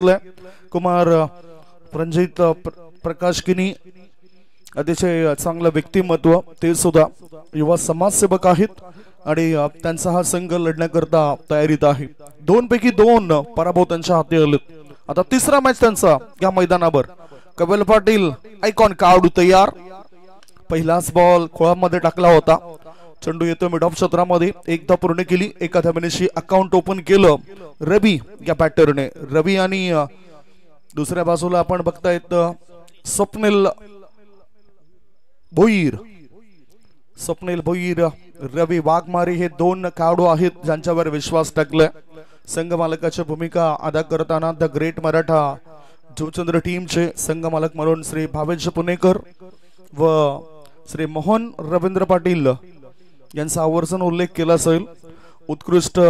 कुमार रणजित प्रकाश किनी अतिशय चांगलं व्यक्तिमत्व, ते सुद्धा युवा समाजसेवक आहेत आणि त्यांचा हा संघ लढण्याकरता तयारीत आहे। 2 पैकी 2 पराभव त्यांच्या हाती आलेत। आता तिसरा मॅच त्यांचा या मैदानावर। कपिल पाटील आयकॉन काढू तयार। पहिलाच बॉल खोळामध्ये टाकला होता, चेंडू येतो मिड ऑफ क्षेत्रामध्ये, एकदा पूर्ण केली, एका धावेशी अकाउंट ओपन केलं रवी या बॅटरने। रवी आणि दुसऱ्या बाजूला आपण बघतायत स्वप्नील भोईर, रवी वाघमारे हे 2 खेळाडू आहेत ज्यांच्यावर विश्वास टाकलाय। संघ मालकाची भूमिका अदा करताना द ग्रेट मराठा जुचंद्र टीमचे संघ मालक म्हणून श्री भावेश पुणेकर व श्री मोहन रवींद्र पाटील यांचा आवर्जून उल्लेख केला जाईल। उत्कृष्ट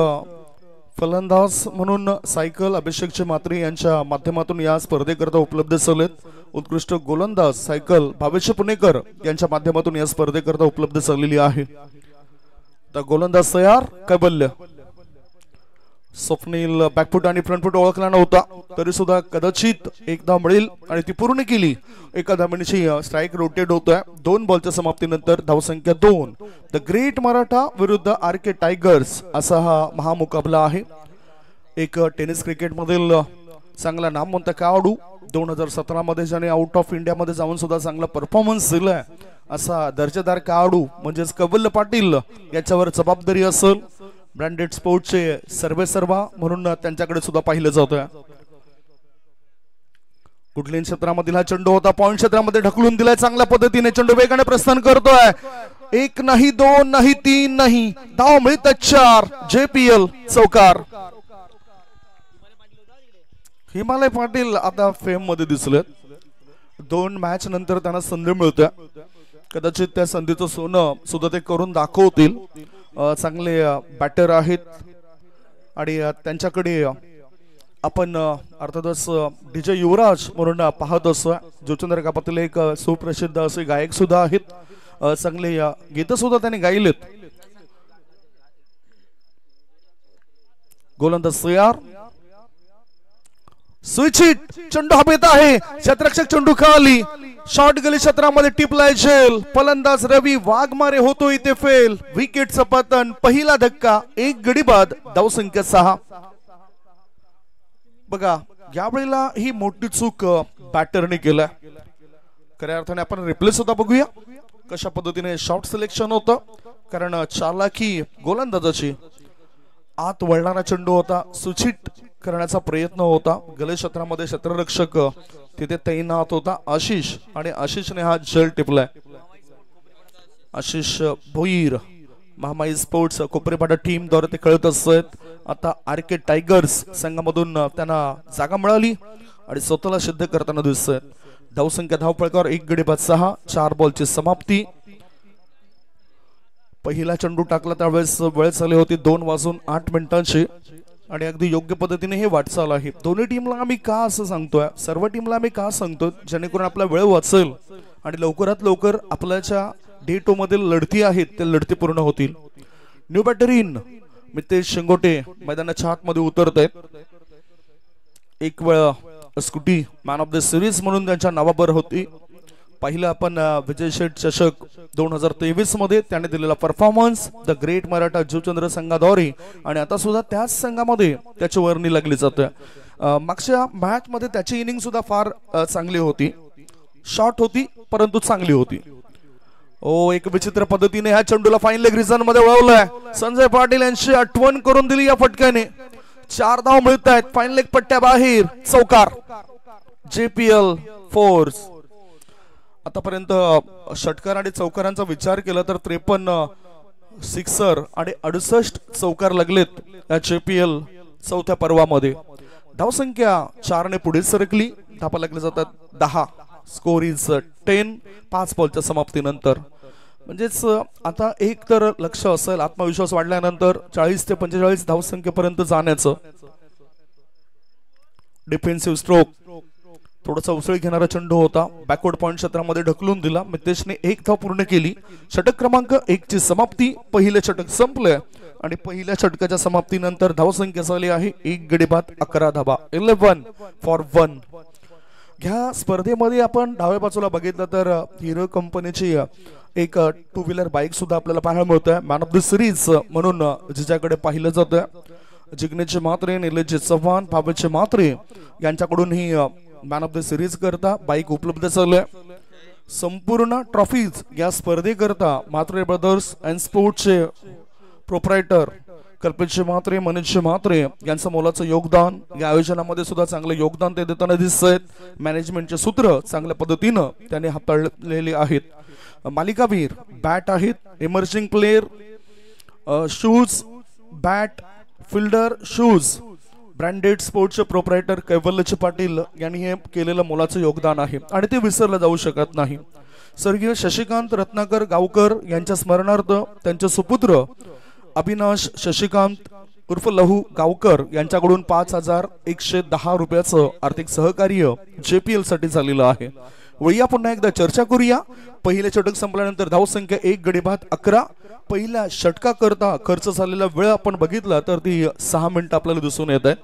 फलंदाज म्हणून सायकल अभिषेक म्हात्रे यांच्या माध्यमातून या स्पर्धेकरता उपलब्ध झालेत। उत्कृष्ट गोलंदाज सायकल भावेश पुणेकर यांच्या माध्यमातून या स्पर्धेकरता उपलब्ध झालेली आहे। तर गोलंदाज तयार, कैबल्य स्वप्नील बॅकफुट आणि फ्रंटफुट ओळखला नव्हता तरी सुद्धा कदाचित एकदा मिळेल आणि ती पूर्ण केली। एका धावेची स्ट्राइक रोटेट होतोय। 2 बॉलच्या समाप्तीनंतर धावसंख्या 2। द ग्रेट मराठा विरुद्ध आरके टायगर्स असा हा महामुकाबला आहे। एक टेनिस क्रिकेट मधील चांगला नामवंत खेळाडू, 2017 मध्ये ज्याने आउट ऑफ इंडिया मध्ये जाऊन सुद्धा चांगला परफॉर्मन्स दिलाय असा दर्जेदार खेळाडू म्हणजेच कपिल पाटील याच्यावर जबाबदारी असेल। ब्रँडेड स्पोर्ट्सचे सर्वेसर्वा म्हणून त्यांच्याकडे सुद्धा पाहिलं जातोय। कुठल्या क्षेत्रामधील हा चेंडू होता, पॉइंट क्षेत्रामध्ये ढकलून दिलाय चांगल्या पद्धतीने। चेंडू वेगाने प्रस्थान करतोय, 1 नाही 2 नाही 3 नाही, धाव मिळतात 4। JPL चौकार। हिमालय पाटील आता फेम मध्ये दिसलेत। 2 मॅच नंतर त्यांना संधी मिळते, कदाचित त्या संधीचं सोनं सुद्धा ते करून दाखवतील। चांगले बॅटर आहेत आणि त्यांच्याकडे आपण अर्थातच DJ युवराज म्हणून पाहत असतो। जुचंद्र गावातील एक सुप्रसिद्ध असे गायक सुद्धा आहेत, चांगले गीत सुद्धा त्यांनी गायलेत। गोलंदाज तयार, स्विच हिट, चेंडू हवेत आहे, क्षेत्ररक्षक चेंडू खाली, शॉर्ट गली क्षेत्रामध्ये टिपलाय झेल। फलंदाज रवी वाघमारे होतो इथे फेल। विकेटचं पतन, पहिला धक्का, 1 गडी बाद, धावसंख्या 6। बघा यावेळेला ही मोठी चूक बॅटरने केलाय। खऱ्या अर्थाने आपण रिप्ले सुद्धा बघूया कशा पद्धतीने शॉट सिलेक्शन होतं, कारण चालाकी गोलंदाजाची। आत वळणारा चेंडू होता, सुचिट करण्याचा प्रयत्न होता, गले क्षेत्रामध्ये क्षेत्ररक्षक तिथे तैनात होता आशिष, आणि आशिषने हा झेल टिपलाय। आशिष भोईर महामाई स्पोर्ट्स कोपरेपाडा टीम द्वारे ते खेळत असत। आता आरके टायगर्स संघामधून त्यांना जागा मिळाली आणि स्वतःला सिद्ध करताना दिसत। धावसंख्या धावफलकावर 1 गडी बाद 6, 4 बॉलची समाप्ती। पहिला चेंडू टाकला त्यावेळेस वेळ झाली होती 2 वाजून 8 मिनिटांची आणि अगदी योग्य पद्धतीने हे वाटचाल आहे। दोन्ही टीमला आम्ही का असं सांगतोय, सर्व टीमला आम्ही का सांगतोय, जेणेकरून आपला वेळ वाचेल आणि लवकरात लवकर आपल्याच्या डे 2 मधील लढती आहेत त्या लढती पूर्ण होतील। न्यू बॅटरीन मितेश शेंगोटे मैदानाच्या आतमध्ये उतरत आहेत। एक वेळ scooty man of the series म्हणून त्यांच्या नावावर होती। पहिलं आपण विजय शेठ चषक 2023 मध्ये त्याने दिलेला performance the great Maratha Juchandra संघाद्वारे, आणि आता सुद्धा त्याच संघामध्ये त्याची वर्णी लागली जाते। मागच्या मॅच मध्ये त्याची इनिंग सुद्धा फार चांगली होती, शॉर्ट होती परंतु चांगली होती। एक विचित्र पद्धतीने ह्या चेंडूला फाईन लेग रिझन मध्ये वळवलाय। संजय पाटील यांची आठवण करून दिली या फटक्याने। 4 धाव मिळत आहेत, फाईन लेग पट्ट्या बाहेर, चौकार। JPL force. आतापर्यंत षटकार आणि चौकारांचा विचार केला तर 53 सिक्सर आणि 68 चौकार लागलेत या JPL चौथ्या पर्वामध्ये। धावसंख्या 4 ने पुढे सरकली, धापा लागले जातात 10। स्कोर इज 10, 5 बॉलच्या समाप्तीनंतर। म्हणजेच आता एक तर लक्ष असेल, आत्मविश्वास वाढल्यानंतर 40 ते 45 धावसंख्येपर्यंत जाण्याचं। डिफेन्सिव्ह स्ट्रोक थोडासा उसळी घेणारा चेंडू होता, बॅकवर्ड पॉइंट क्षेत्रामध्ये ढकलून दिला. मितेशने एक धाव पूर्ण केली. षटक क्रमांक 1 ची समाप्ती. पहिले षटक संपले आणि पहिल्या षटकाच्या समाप्तीनंतर धावसंख्या झाली आहे 1 गडी बाद 11 धावा. 11 फॉर 1. ह्या स्पर्धेमध्ये आपण डाव्या बाजूला बघितलं तर हिरो कंपनीची एक टू व्हीलर बाईक सुद्धा आपल्याला पाहायला मिळतोय. मॅन ऑफ द सिरीज म्हणून जिच्याकडे पाहिलं जातंय. जिग्नेशचे मात्रे, निलेशचे चव्हाण, भावेशचे मात्रे यांच्याकडून he man of the series करता बाईक उपलब्ध झालंय. संपूर्ण ट्रॉफीज या स्पर्धेकरता मात्रे ब्रदर्स अँड स्पोर्ट्सचे प्रोप्रायटर कल्पेशचे मात्रे, मनीषचे मात्रे यांचं मोलाचं योगदान. या आयोजनामध्ये सुद्धा चांगलं योगदान ते देताना दिसत आहेत. मॅनेजमेंटचे सूत्र चांगल्या पद्धतीनं त्यांनी हाताळलेले आहेत. मालिकावीर बॅट आहेत, emerging player shoes, bat, fielder shoes, branded स्पोर्ट्सचे प्रोप्रायटर कैवल्यचे पाटील यांनी हे केलेलं मोलाचं योगदान आहे आणि ते विसरलं जाऊ शकत नाही. स्वर्गीय शशिकांत रत्नाकर गावकर यांच्या स्मरणार्थ त्यांचे सुपुत्र अविनाश शशिकांत उर्फ लहू गावकर यांच्याकडून 5,110 रुपयाचं आर्थिक सहकार्य JPL साठी झालेलं आहे. वळूया पुन्हा एकदा चर्चा करूया. पहिले षटक संपल्यानंतर धावसंख्या 1 गडी बाद 11. पहिल्या षटकाकरता खर्च झालेला वेळ आपण बघितला तर ती 6 मिनिटं आपल्याला दिसून येत आहे.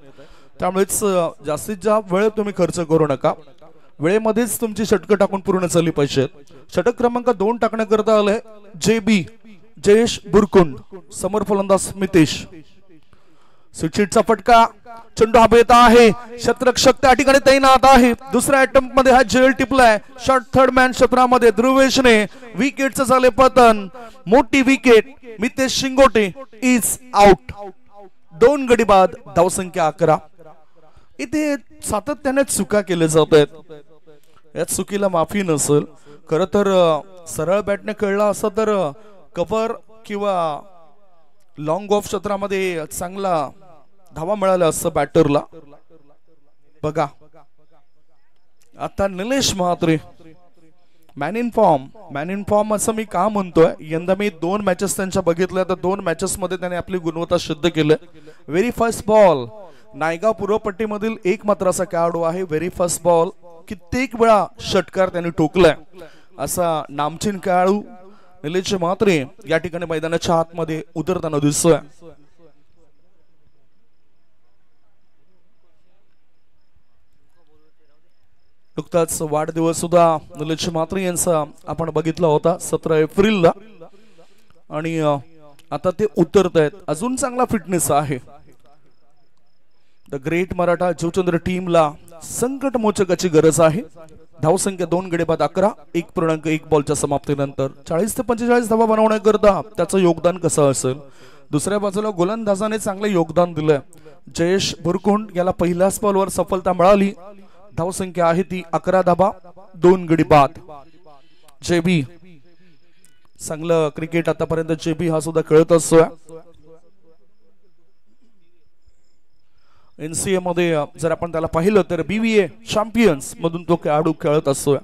त्यामुळेच जास्तीत जास्त वेळ तुम्ही खर्च करू नका. वेळेमध्येच तुमची षटकं टाकून पूर्ण झाली पाहिजेत. षटक क्रमांक 2 टाकण्याकरता आलंय JB जयेश बुरकुंड. समोर फलंदाज मितेश. स्विचिटचा फटका, चेंडू हवेत आहे. क्षेत्ररक्षक त्या ठिकाणी तैनात आहे. दुसऱ्या अटेम्प्ट मध्ये हा जेल टिपलाय. शॉट थर्ड मॅन क्षेत्रामध्ये ध्रुवेशने विकेटचं झाले पतन. मोठी wicket. Mitesh Shingote is out. 2 गडी बाद धावसंख्या 11. इथे सातत्याने चुका केल्या जात आहेत. या चुकीला माफी नसेल. खरं तर सरळ बॅटने खेळला असता तर कव्हर किंवा लॉंग ऑफ क्षेत्रामध्ये चांगला धावा मिळाला असतं बॅटरला. बघा आता Nilesh Mhatre man in form असं मी का म्हणतोय. यंदा मी 2 मॅचेस त्यांच्या बघितल्या तर 2 मॅचेस मध्ये त्याने आपली गुणवत्ता सिद्ध केली. व्हेरी फर्स्ट बॉल नायगाव पूर्वपट्टीमधील एकमात्र असा खेळाडू आहे. व्हेरी फर्स्ट बॉल कित्येक वेळा षटकार त्यांनी ठोकलाय असा नामचीन खेळाडू निलेश म्हात्रे या ठिकाणी मैदानाच्या आतमध्ये उतरताना दिसतोय. नुकताच वाढदिवस सुद्धा निलेश म्हात्रे यांचा आपण बघितला होता 17 एप्रिलला आणि आता ते उतरत आहेत. अजून चांगला फिटनेस आहे. द ग्रेट मराठा जीवचंद्र टीमला संकट मोचकाची गरज आहे. धावसंख्या 2 गडी बाद 11. 1.1 बॉलच्या समाप्तीनंतर 40 ते 45 धावा बनवण्याकरता त्याचं योगदान कसं असेल. दुसऱ्या बाजूला गोलंदाजाने चांगले योगदान दिलंय. जयेश बुरकुंड याला पहिल्याच बॉलवर सफलता मिळाली. धावसंख्या आहे ती 11 धावा 2 गडी बाद. JB चांगलं क्रिकेट आतापर्यंत JB हा सुद्धा खेळत असतोय. NCA मध्ये जर आपण त्याला पाहिलं तर BVA चॅम्पियन्स मधून तो खेळाडू खेळत असतोय.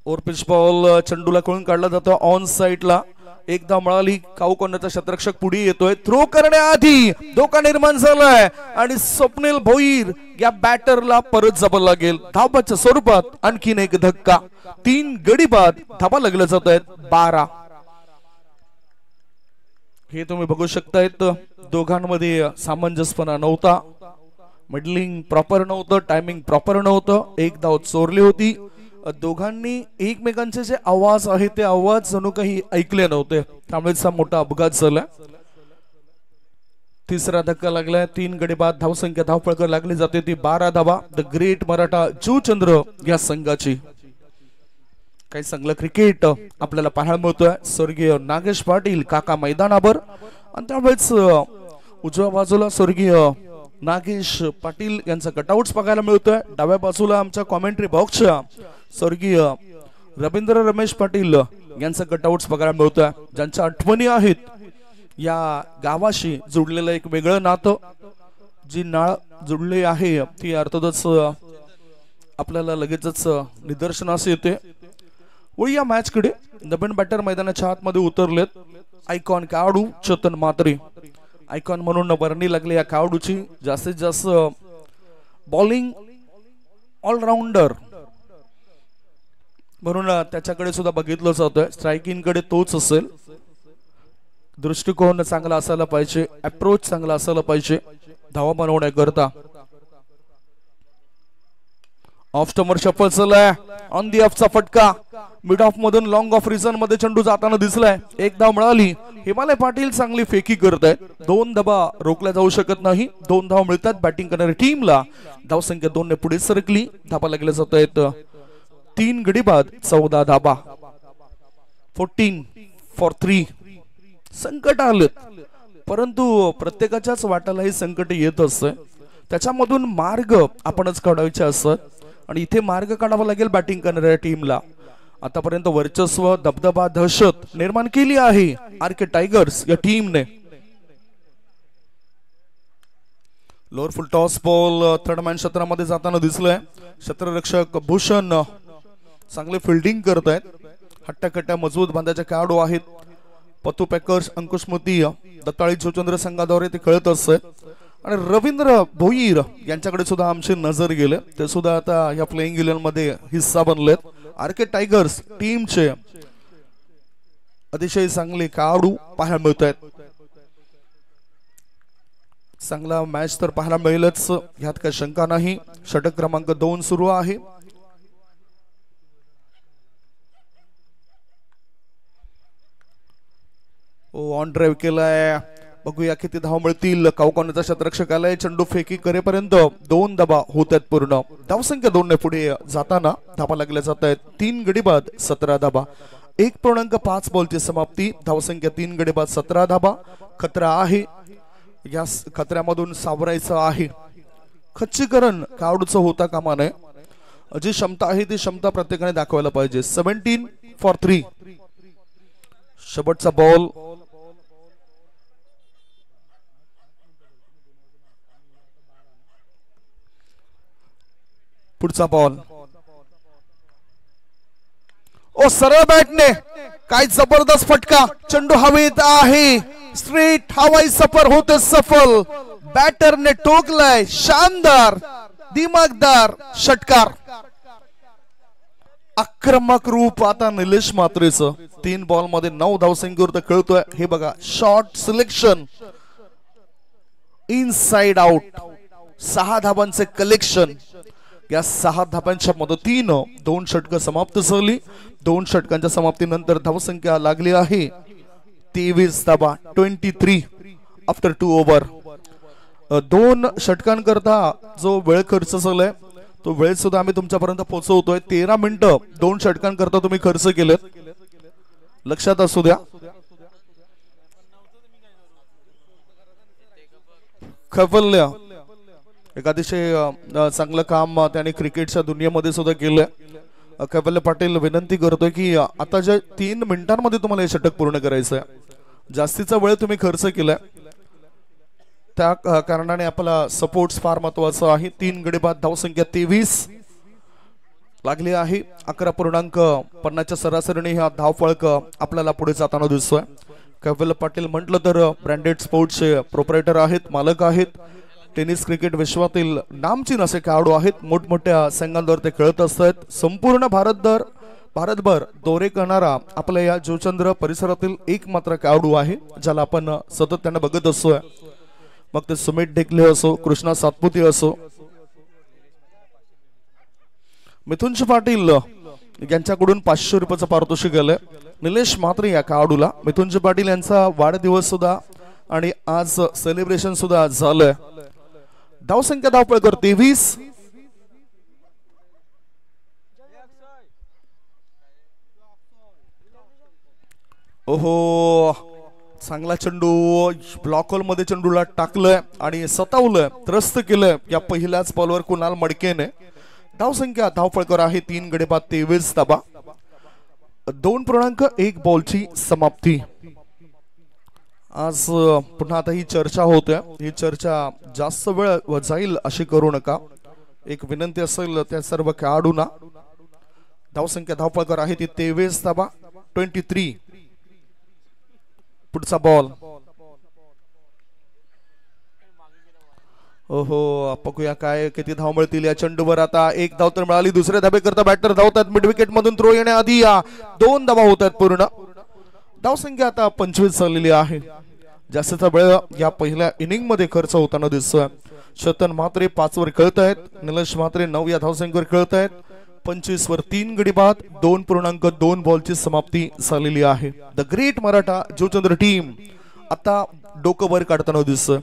ओव्हर पिच बॉल चेंडूला कळून काढला जातो ऑन साइडला. एकदा मिळाली. काऊकोंडाचा क्षेत्ररक्षक पुढे येतोय. थ्रो करण्याआधी धोका निर्माण झालाय आणि स्वप्नील भोईर या बॅटरला परत जावं लागेल. धावाच्या स्वरूपात आणखीन एक धक्का. 3 गडी बाद धावा लागल्या जात आहेत 12. हे तुम्ही बघू शकतायत. दोघांमध्ये सामंजस्यपणा नव्हता. मिडलिंग प्रॉपर नव्हतं. टायमिंग प्रॉपर नव्हतं. एक धाव चोरली होती. दोघांनी एकमेकांचे जे आवाज आहे ते आवाज जणू काही ऐकले नव्हते. त्यामुळेच हा मोठा अपघात झाला. तिसरा धक्का लागलाय. 3 गडी बाद धावसंख्या धावपळकर लागली जाते ती 12 धावा. द ग्रेट मराठा जीवचंद्र या संघाची. काही चांगलं क्रिकेट आपल्याला पाहायला मिळतोय. स्वर्गीय नागेश पाटील काका मैदानावर आणि त्यावेळेस उजव्या बाजूला स्वर्गीय नागेश पाटील यांचा कटआउट्स बघायला मिळतोय. डाव्या बाजूला आमच्या कॉमेंट्री बॉक्सच्या स्वर्गीय रवींद्र रमेश पाटील यांचा कटआउट्स बघायला मिळतोय. ज्यांच्या आठवणी आहेत. या गावाशी जुडलेलं एक वेगळं नातं जी नाळ जुडली आहे ती अर्थातच आपल्याला लगेचच निदर्शनास येते. वळूया मॅच कडे. नवीन बॅटर मैदानाच्या आतमध्ये उतरलेत. आयकॉन खेळाडू चेतन म्हात्रे. आयकॉन म्हणून वर्णी लागली या खेळाडूची. जास्तीत जास्त बॉलिंग ऑलराऊंडर म्हणून त्याच्याकडे सुद्धा बघितलं जातोय. स्ट्रायकिंग कडे तोच असेल. दृष्टिकोन चांगला असायला पाहिजे, अप्रोच चांगला असायला पाहिजे धावा बनवण्याकरता. ऑफ स्टंपर शफल चाललाय, ऑन दी ऑफचा फटका, मिड ऑफ मधून लॉंग ऑफ रिझन मध्ये चेंडू जाताना दिसलाय. एक धाव मिळाली. हिमालय पाटील चांगली फेकी करत आहेत. 2 धावा रोखल्या जाऊ शकत नाही. 2 धाव मिळतात बॅटिंग करणाऱ्या टीमला. धावसंख्या 2 ने पुढे सरकली. धावा लागल्या जात आहेत 3 गडी बाद 14 धाबा. 14 फॉर 3. संकट आलं, परंतु प्रत्येकाच्याच वाट्याला हे संकट येत असतं. त्याच्यामधून मार्ग आपणच काढायचे असतात आणि इथे मार्ग काढावा लागेल बॅटिंग करणाऱ्या टीमला. आतापर्यंत वर्चस्व, दबदबा, दहशत निर्माण केली आहे आर.के. टायगर्स या टीमने. Lower full toss ball third man क्षेत्रामध्ये जाताना दिसलंय. क्षेत्ररक्षक भूषण चांगले फिल्डिंग करत आहेत. हट्ट्याकट्ट्या मजबूत बांधाचे खेळाडू आहेत. पतू पॅकर्स, अंकुश मोती, दत्ताळी जोचंद्र संघाद्वारे ते खेळत असतात. आणि रवींद्र भोईर यांच्याकडे सुद्धा आमची नजर गेले. ते सुद्धा आता या प्लेइंग 11 मध्ये हिस्सा बनलेत. आर.के. टायगर्स टीमचे अतिशय चांगले खेळाडू पाहायला मिळत आहेत. चांगला मॅच तर पाहायला मिळेलच, यात काही शंका नाही. षटक क्रमांक 2 सुरू आहे. ऑन ड्राईव्ह केलाय. बघूया किती धाव मिळतील. कावकावण्याचा क्षेत्ररक्षक आलाय. चेंडू फेकी करेपर्यंत 2 धाबा होत आहेत पूर्ण. धावसंख्या 2 ने पुढे जाताना धाबा लागल्या जात आहेत. 3 गडी बाद 17 धाबा. 1.5 बॉलची समाप्ती. धावसंख्या 3 गडी बाद 17 धाबा. खतरा आहे, या खतऱ्यामधून सावरायचं आहे. खच्चीकरण खेळाडूचं होता कामा नये. जी क्षमता आहे ती क्षमता प्रत्येकाने दाखवायला पाहिजे. 17 फॉर 3. शेवटचा बॉल. पुढचा बॉल. ओ सरळ बॅटने काय जबरदस्त फटका. चेंडू हवेत आहे. स्ट्रेट हवाई सफर होते सफल. बॅटरने टोकलाय. शानदार दिमागदार षटकार. आक्रमक रूप आता निलेश म्हात्रेचं. 3 बॉल मध्ये 9 धावसंख्येवर खेळतोय. हे बघा, शॉर्ट सिलेक्शन, इनसाइड आउट, 6 धाबांचे कलेक्शन. या 6 धाबांच्या मदतीनं 2 षटकं समाप्त झाली. 2 षटकांच्या समाप्तीनंतर धावसंख्या लागली आहे 23 धाबा. 23 आफ्टर 2 ओव्हर. 2 षटकांकरता जो वेळ खर्च झालाय तो वेळ सुद्धा आम्ही तुमच्यापर्यंत पोहोचवतोय. 13 मिनिटं 2 षटकांकरता तुम्ही खर्च केलेत, लक्षात असू द्या. खवल्य एक अतिशय चांगलं काम त्याने क्रिकेटच्या दुनियेमध्ये सुद्धा केलंय. कैवल्य पाटील विनंती करतोय की आता जे 3 मिनिटांमध्ये तुम्हाला हे षटक पूर्ण करायचं आहे. जास्तीचा वेळ तुम्ही खर्च केलाय, त्या कारणाने आपला सपोर्ट फार महत्वाचा आहे. 3 गडी बाद. धावसंख्या 23 लागली आहे. 11.50च्या सरासरीने हा धावफळक आपल्याला पुढे जाताना दिसतोय. कैवल्य पाटील म्हटलं तर ब्रँडेड स्पोर्ट्सचे प्रोप्रायटर आहेत, मालक आहेत. टेनिस क्रिकेट विश्वातील नामचीन असे खेळाडू आहेत. मोठमोठ्या संघांवर ते खेळत असतात. संपूर्ण भारतभर दौरे करणारा आपल्या या जोचंद्र परिसरातील एकमात्र खेळाडू आहे ज्याला आपण सतत त्यांना बघत असतोय. मग ते सुमित ढेकले असो, कृष्णा सातपुते असो, मिथुनजी पाटील यांच्याकडून 500 रुपयाचं पारितोषिक आलंय. निलेश म्हात्रे या खेळाडूला मिथुनजी पाटील यांचा वाढदिवस सुद्धा आणि आज सेलिब्रेशन सुद्धा झालंय. धावसंख्या धावपळकर 23. ओहो, चांगला चेंडू ब्लॉक होल मध्ये चेंडूला टाकलंय आणि सतावलंय, त्रस्त केलंय या पहिल्याच बॉलवर कुणाल मडकेने. धावसंख्या धावपळकर आहे 3 गडी बाद 23 धाबा. 2.1 बॉलची समाप्ती. आज पुन्हा आता ही चर्चा होते. ही चर्चा जास्त वेळ जाईल अशी करू नका. एक विनंती असेल त्या सर्व खेळाडूंना. धावसंख्या धावपळकर आहे ती 23 धाबा. 23. पुढचा बॉल. ओहो बघूया काय किती धाव मिळतील या चेंडूवर. आता एक धाव तर मिळाली. दुसऱ्या धाबे करता बॅटर धावतात. मिड विकेट मधून थ्रो येण्याआधी या 2 धावा होतात पूर्ण. धावसंख्या आता 25 झालेली आहे. जास्तीचा वेळ या पहिल्या इनिंग मध्ये खर्च होताना दिसतोय. चेतन म्हात्रे 5 वर खेळत आहेत. निलेश म्हात्रे 9 या धावसंख्येवर खेळत आहेत. 25 वर 3 गडी बाद. 2.2 बॉलची समाप्ती झालेली आहे. The great Maratha Juchandra team आता डोकं वर काढताना दिसतोय.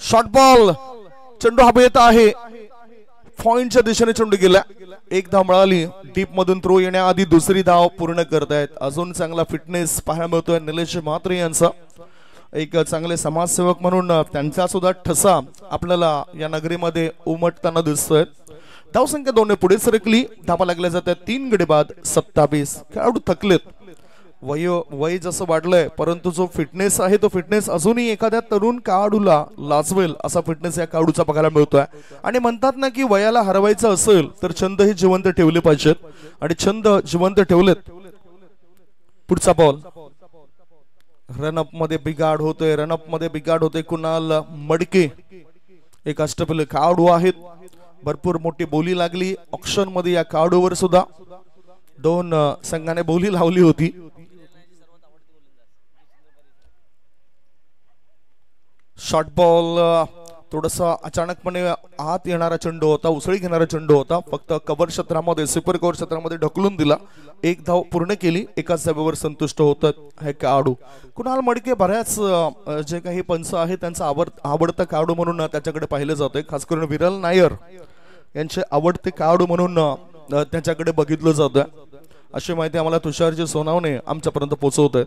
शॉर्ट बॉल चेंडू हवेत आहे. पॉइंटच्या दिशेने चेंडू गेला. एक धाव मिळाली. डीप मधून थ्रो येण्याआधी दुसरी धाव पूर्ण करतायत. अजून चांगला फिटनेस पाहायला मिळतोय निलेश म्हात्रे यांचा. एक चांगले समाजसेवक म्हणून त्यांचा सुद्धा ठसा आपल्याला या नगरीमध्ये उमटताना दिसतोय. धावसंख्या 2 ने पुढे सरकली. धावा लागल्या जातात. 3 गडी बाद 27. खेळाडू थकलेत. वय जसं वाढलंय परंतु जो फिटनेस आहे तो फिटनेस अजूनही एखाद्या तरुण खेळाडूला लाजवेल असा फिटनेस या खेळाडूचा बघायला मिळतोय. आणि म्हणतात ना की वयाला हरवायचं असेल तर छंद हे जिवंत ठेवले पाहिजेत. आणि छंद जिवंत ठेवलेत. पुढचा बॉल रनअप मध्ये बिघाड होतोय. रनअप मध्ये बिघाड होते. कुणाल मडके एक अष्टपैलू खेळाडू आहेत. भरपूर मोठी बोली लागली ऑक्शन मध्ये या खेळाडूवर सुद्धा. 2 संघाने बोली लावली होती. शॉर्ट बॉल थोडासा अचानकपणे आत येणारा चेंडू होता. उसळी घेणारा चेंडू होता. फक्त कव्हर क्षेत्रामध्ये सुपर कव्हर क्षेत्रामध्ये ढकलून दिला. एक धाव पूर्ण केली. एकाच धावेवर संतुष्ट होतात हे खेळाडू. कुणाल मडके बऱ्याच जे काही पंच आहे त्यांचा आवडता खेळाडू म्हणून त्याच्याकडे पाहिलं जातंय. खास करून विरल नायर यांचे आवडते खेळाडू म्हणून त्याच्याकडे बघितलं जातं. अशी माहिती आम्हाला तुषारजी सोनावणे आमच्यापर्यंत पोहोचवत आहेत.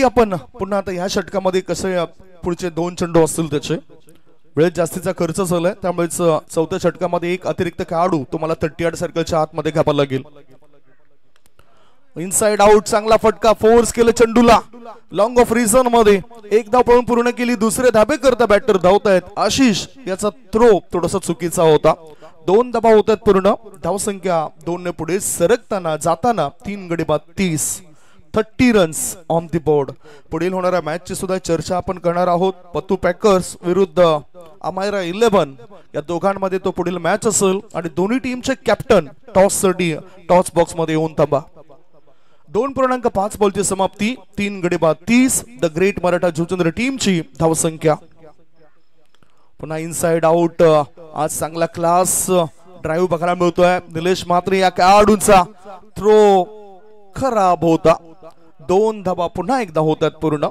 आपण पुन्हा आता ह्या षटकामध्ये कसे पुढचे 2 चेंडू असतील त्याचे वेळ जास्तीचा खर्च झालाय. त्यामुळे चौथ्या षटकामध्ये एक अतिरिक्त खेळाडू तुम्हाला 30 सर्कलच्या आतमध्ये घ्यावा लागेल. इनसाइड आउट चांगला फटका. फोर्स केलं चेंडूला लॉंग ऑफ रिझन मध्ये. एक धाव पळून पूर्ण केली. दुसरे धाबे करता बॅटर धावतायत. आशिष याचा थ्रो थोडासा चुकीचा होता. 2 धावा होतात पूर्ण. धावसंख्या 2 ने पुढे सरकताना जाताना 3 गडी बाद 30 रन्स ऑन द बोर्ड. पुढील होणाऱ्या मॅचची सुद्धा चर्चा आपण करणार आहोत. पत्तू पॅकर्स विरुद्ध अमायरा 11 या दोघांमध्ये तो पुढील मॅच असेल. आणि दोन्ही टीमचे कॅप्टन टॉस साठी टॉस बॉक्स मध्ये येऊन थांबा. 2.5 बॉलची समाप्ती. 3 गडी बाद 30. द ग्रेट मराठा जुचंद्र टीमची धावसंख्या. पुन्हा इनसाइड आउट. आज चांगला क्लास ड्राईव्ह बघायला मिळतोय. निलेश म्हात्रे या खेळाडूंचा थ्रो खराब होता. 2 धावा पुन्हा एकदा होतात पूर्ण.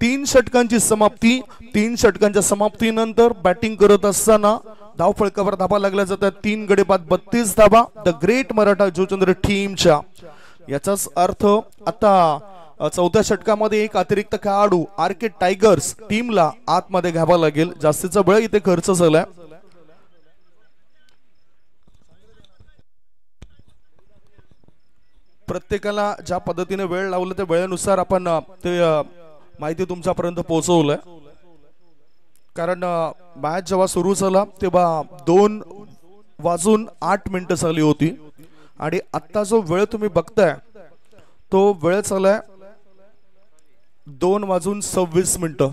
3 षटकांची समाप्ती. 3 षटकांच्या समाप्तीनंतर बॅटिंग करत असताना धाव फळकावर धावा लागल्या जातात. 3 गडी बाद 32 धावा द ग्रेट मराठा जुचंद्र टीमच्या. याचाच अर्थ आता चौथ्या षटकामध्ये एक अतिरिक्त खेळाडू आरके टायगर्स टीमला आतमध्ये घ्यावा लागेल. जास्तीचा वेळ इथे खर्च झालाय. प्रत्येकाला ज्या पद्धतीने वेळ लावला त्या वेळेनुसार आपण ते माहिती तुमच्यापर्यंत पोहोचवलंय. कारण मॅच जेव्हा सुरू झाला तेव्हा 2:08 झाली होती. आणि आता जो वेळ तुम्ही बघताय तो वेळ चालाय 2:26.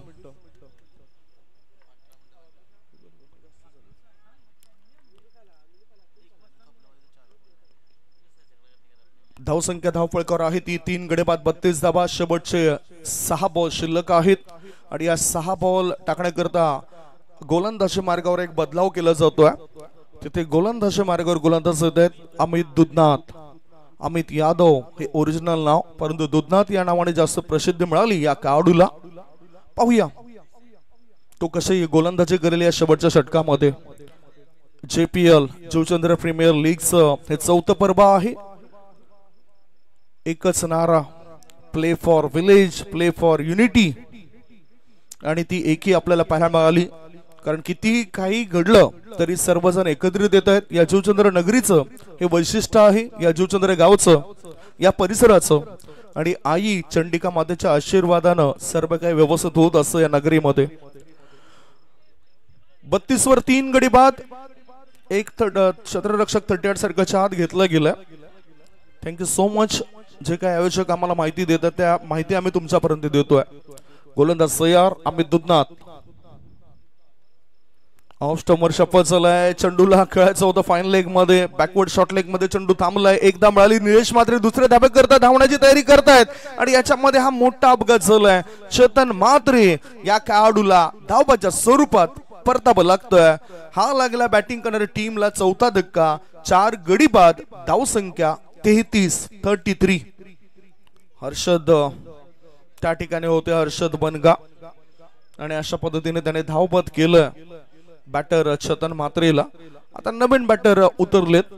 धावसंख्या धावफळकावर आहे ती 3 गडी बाद 32 धावा. शेवटचे 6 बॉल शिल्लक आहेत. आणि या 6 बॉल टाकण्याकरता गोलंदाजी मार्गावर एक बदलाव केला जातोय. तिथे गोलंदाजी मार्गावर गोलंदाज आहेत अमित दुधनाथ. अमित यादव हे ओरिजिनल नाव परंतु दुधनाथ या नावाने जास्त प्रसिद्धी मिळाली या खेळाडूला. पाहूया तो कसे गोलंदाजी करेल या शेवटच्या षटकामध्ये. JPL जुचंद्र प्रीमियर लीगचं हे 4थं पर्व आहे. एकच नारा play for village play for unity. आणि ती एकी आपल्याला पाहायला मिळाली. कारण किती काही घडलं तरी सर्वजण एकत्रित येत आहेत. या जुचंद्र नगरीचं हे वैशिष्ट्य आहे. या जुचंद्र गावचं या परिसराचं. आणि आई चंडिका मातेच्या आशीर्वादानं सर्व काही व्यवस्थित होत असं या नगरीमध्ये. 32 वर 3 गडी बाद. एक क्षेत्ररक्षक 38 सर्कलच्या आत घेतलं गेलं. Thank you so much. जे काही आयोजक आम्हाला माहिती देतात त्या माहिती आम्ही तुमच्यापर्यंत देतोय. गोलंदाज तयार अमित दुधनाथ. ऑफ स्टंपवर शपथ झालाय. चेंडूला खेळायचं होतं फाईन लेग मध्ये, बॅकवर्ड शॉर्ट लेग मध्ये चेंडू थांबलाय. एकदा मिळाली. निलेश म्हात्रे दुसरे धाबे करतात, धावण्याची तयारी करतायत आणि याच्यामध्ये हा मोठा अपघात झालाय. चेतन म्हात्रे या खेळाडूला धावबाच्या स्वरूपात परतावं लागतोय. हा लागला बॅटिंग करणाऱ्या टीमला चौथा धक्का. 4 गडी बाद. धावसंख्या 33. हर्षद त्या ठिकाणी होते, हर्षद बनगा, आणि अशा पद्धतीने त्याने धावपद केलं बॅटर चेतन म्हात्रेला. आता नवीन बॅटर उतरलेत,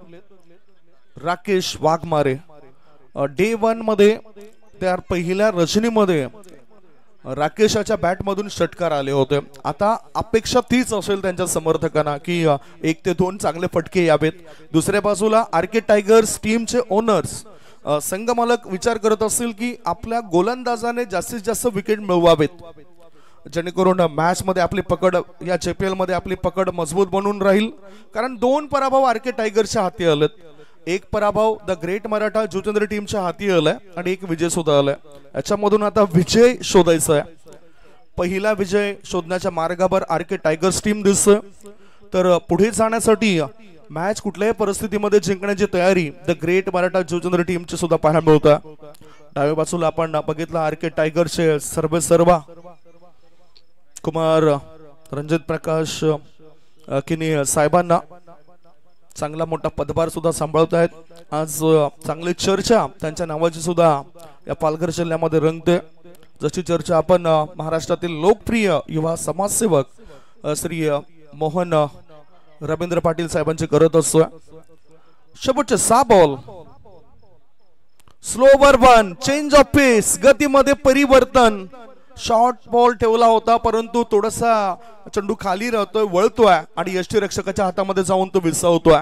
राकेश वाघमारे. डे 1 मध्ये त्या पहिल्या रचनेमध्ये राकेशाच्या बॅट मधून षटकार आले होते. आता अपेक्षा तीच असेल त्यांच्या समर्थकांना की 1 ते 2 चांगले फटके यावेत. दुसऱ्या बाजूला आरके टायगर्स टीमचे ओनर्स, संघ मालक विचार करत असतील की आपल्या गोलंदाजाने जास्तीत जास्त विकेट मिळवावेत, जेणेकरून मॅच मध्ये आपली पकड, या JPL मध्ये आपली पकड मजबूत बनून राहील. कारण 2 पराभव आरके टायगर्सच्या हाती आलेत. 1 पराभव द ग्रेट मराठा जुचंद्र टीमच्या हाती आलाय आणि 1 विजय सुद्धा आलाय. याच्यामधून आता विजय शोधायचा आहे. पहिला विजय शोधण्याच्या मार्गावर आरके टायगर्स टीम दिसतोय. तर पुढे जाण्यासाठी मॅच कुठल्याही परिस्थितीमध्ये जिंकण्याची तयारी द ग्रेट मराठा जुचंद्र टीमची सुद्धा पाहायला मिळते. डाव्या बाजूला आपण बघितलं आरके टायगर्सचे सर्वेसर्वा कुमार रणजित प्रकाश किनी साहेबांना चांगला मोठा पदभार सुद्धा सांभाळत आहेत. आज चांगली चर्चा त्यांच्या नावाची सुद्धा या पालघर जिल्ह्यामध्ये रंगते. जशी चर्चा आपण महाराष्ट्रातील लोकप्रिय युवा समाजसेवक श्री मोहन रवींद्र पाटील साहेबांची करत असतो. शेवटचे 6 बॉल, स्लोवर 1, चेंज ऑफ पेस, गतीमध्ये परिवर्तन. शॉर्ट बॉल ठेवला होता परंतु थोडासा चेंडू खाली राहतोय, वळतोय आणि यष्टीरक्षकाच्या हातामध्ये जाऊन तो विसावतोय.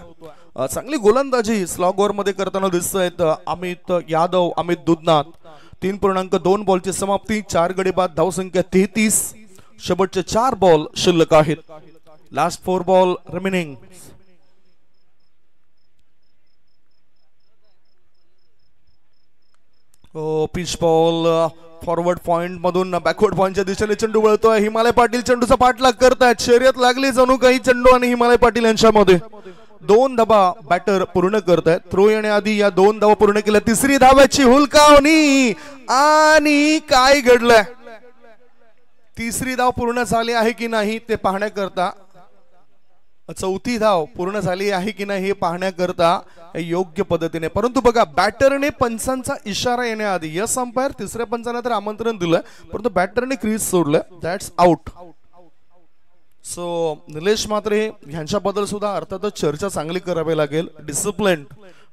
चांगली गोलंदाजी स्लॉग ओव्हर मध्ये करताना दिसत आहेत अमित यादव, अमित दुधनाथ. 3.2 बॉलची समाप्ती, 4 गडी बाद, धावसंख्या 33. शेवटचे 4 बॉल शिल्लक आहेत. Last 4 ball remaining. Pitch ball forward point मधून बॅकवर्ड पॉइंटच्या दिशेने चेंडू वळतोय. हिमालय पाटील चेंडूचा पाठलाग करतायत. शर्यत लागली जणू काही चेंडू आणि हिमालय पाटील यांच्यामध्ये. 2 धावा बॅटर पूर्ण करतायत. थ्रो येण्याआधी या 2 धावा पूर्ण केल्या. 3री धावाची हुलकावणी आणि काय घडलंय, 3री धाव पूर्ण झाली आहे की नाही ते पाहण्याकरता, 4थी धाव पूर्ण झाली आहे की नाही हे पाहण्याकरता योग्य पद्धतीने. परंतु बघा, बॅटरने पंचांचा इशारा येण्याआधी यस अंपायर 3ऱ्या पंचाला तर आमंत्रण दिलं परंतु बॅटरने क्रीज सोडलं. That's out. So Nilesh Mhatre यांच्याबद्दल सुद्धा अर्थातच चर्चा चांगली करावी लागेल. डिसिप्लिन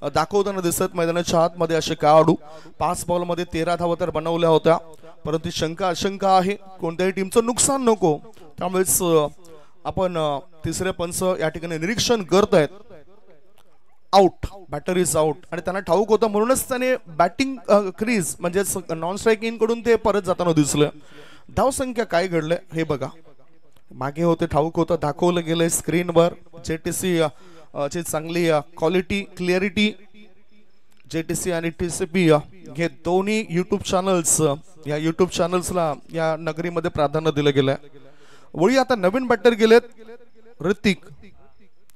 दाखवताना दिसत मैदानाच्या आतमध्ये असे खेळाडू. 5 बॉल मध्ये 13 धावा तर बनवल्या होत्या, परंतु शंका आशंका आहे कोणत्याही टीमचं नुकसान नको, त्यामुळेच आपण 3रे पंच या ठिकाणी निरीक्षण करतायत. Out, batter is out. आणि त्यांना ठाऊक होतं म्हणूनच त्याने बॅटिंग क्रीज म्हणजे नॉन स्ट्राईक इन कडून ते परत जाताना दिसलं. धावसंख्या काय घडलंय हे बघा. मागे होते, ठाऊक होतं, दाखवलं गेलंय स्क्रीनवर. JTC ची चांगली क्वालिटी, क्लिअरिटी. JTC आणि TCP हे दोन्ही युट्यूब चॅनल्स, या युट्यूब चॅनल्सला या नगरीमध्ये प्राधान्य दिलं गेलंय. वळी आता नवीन बॅटर गेलेत,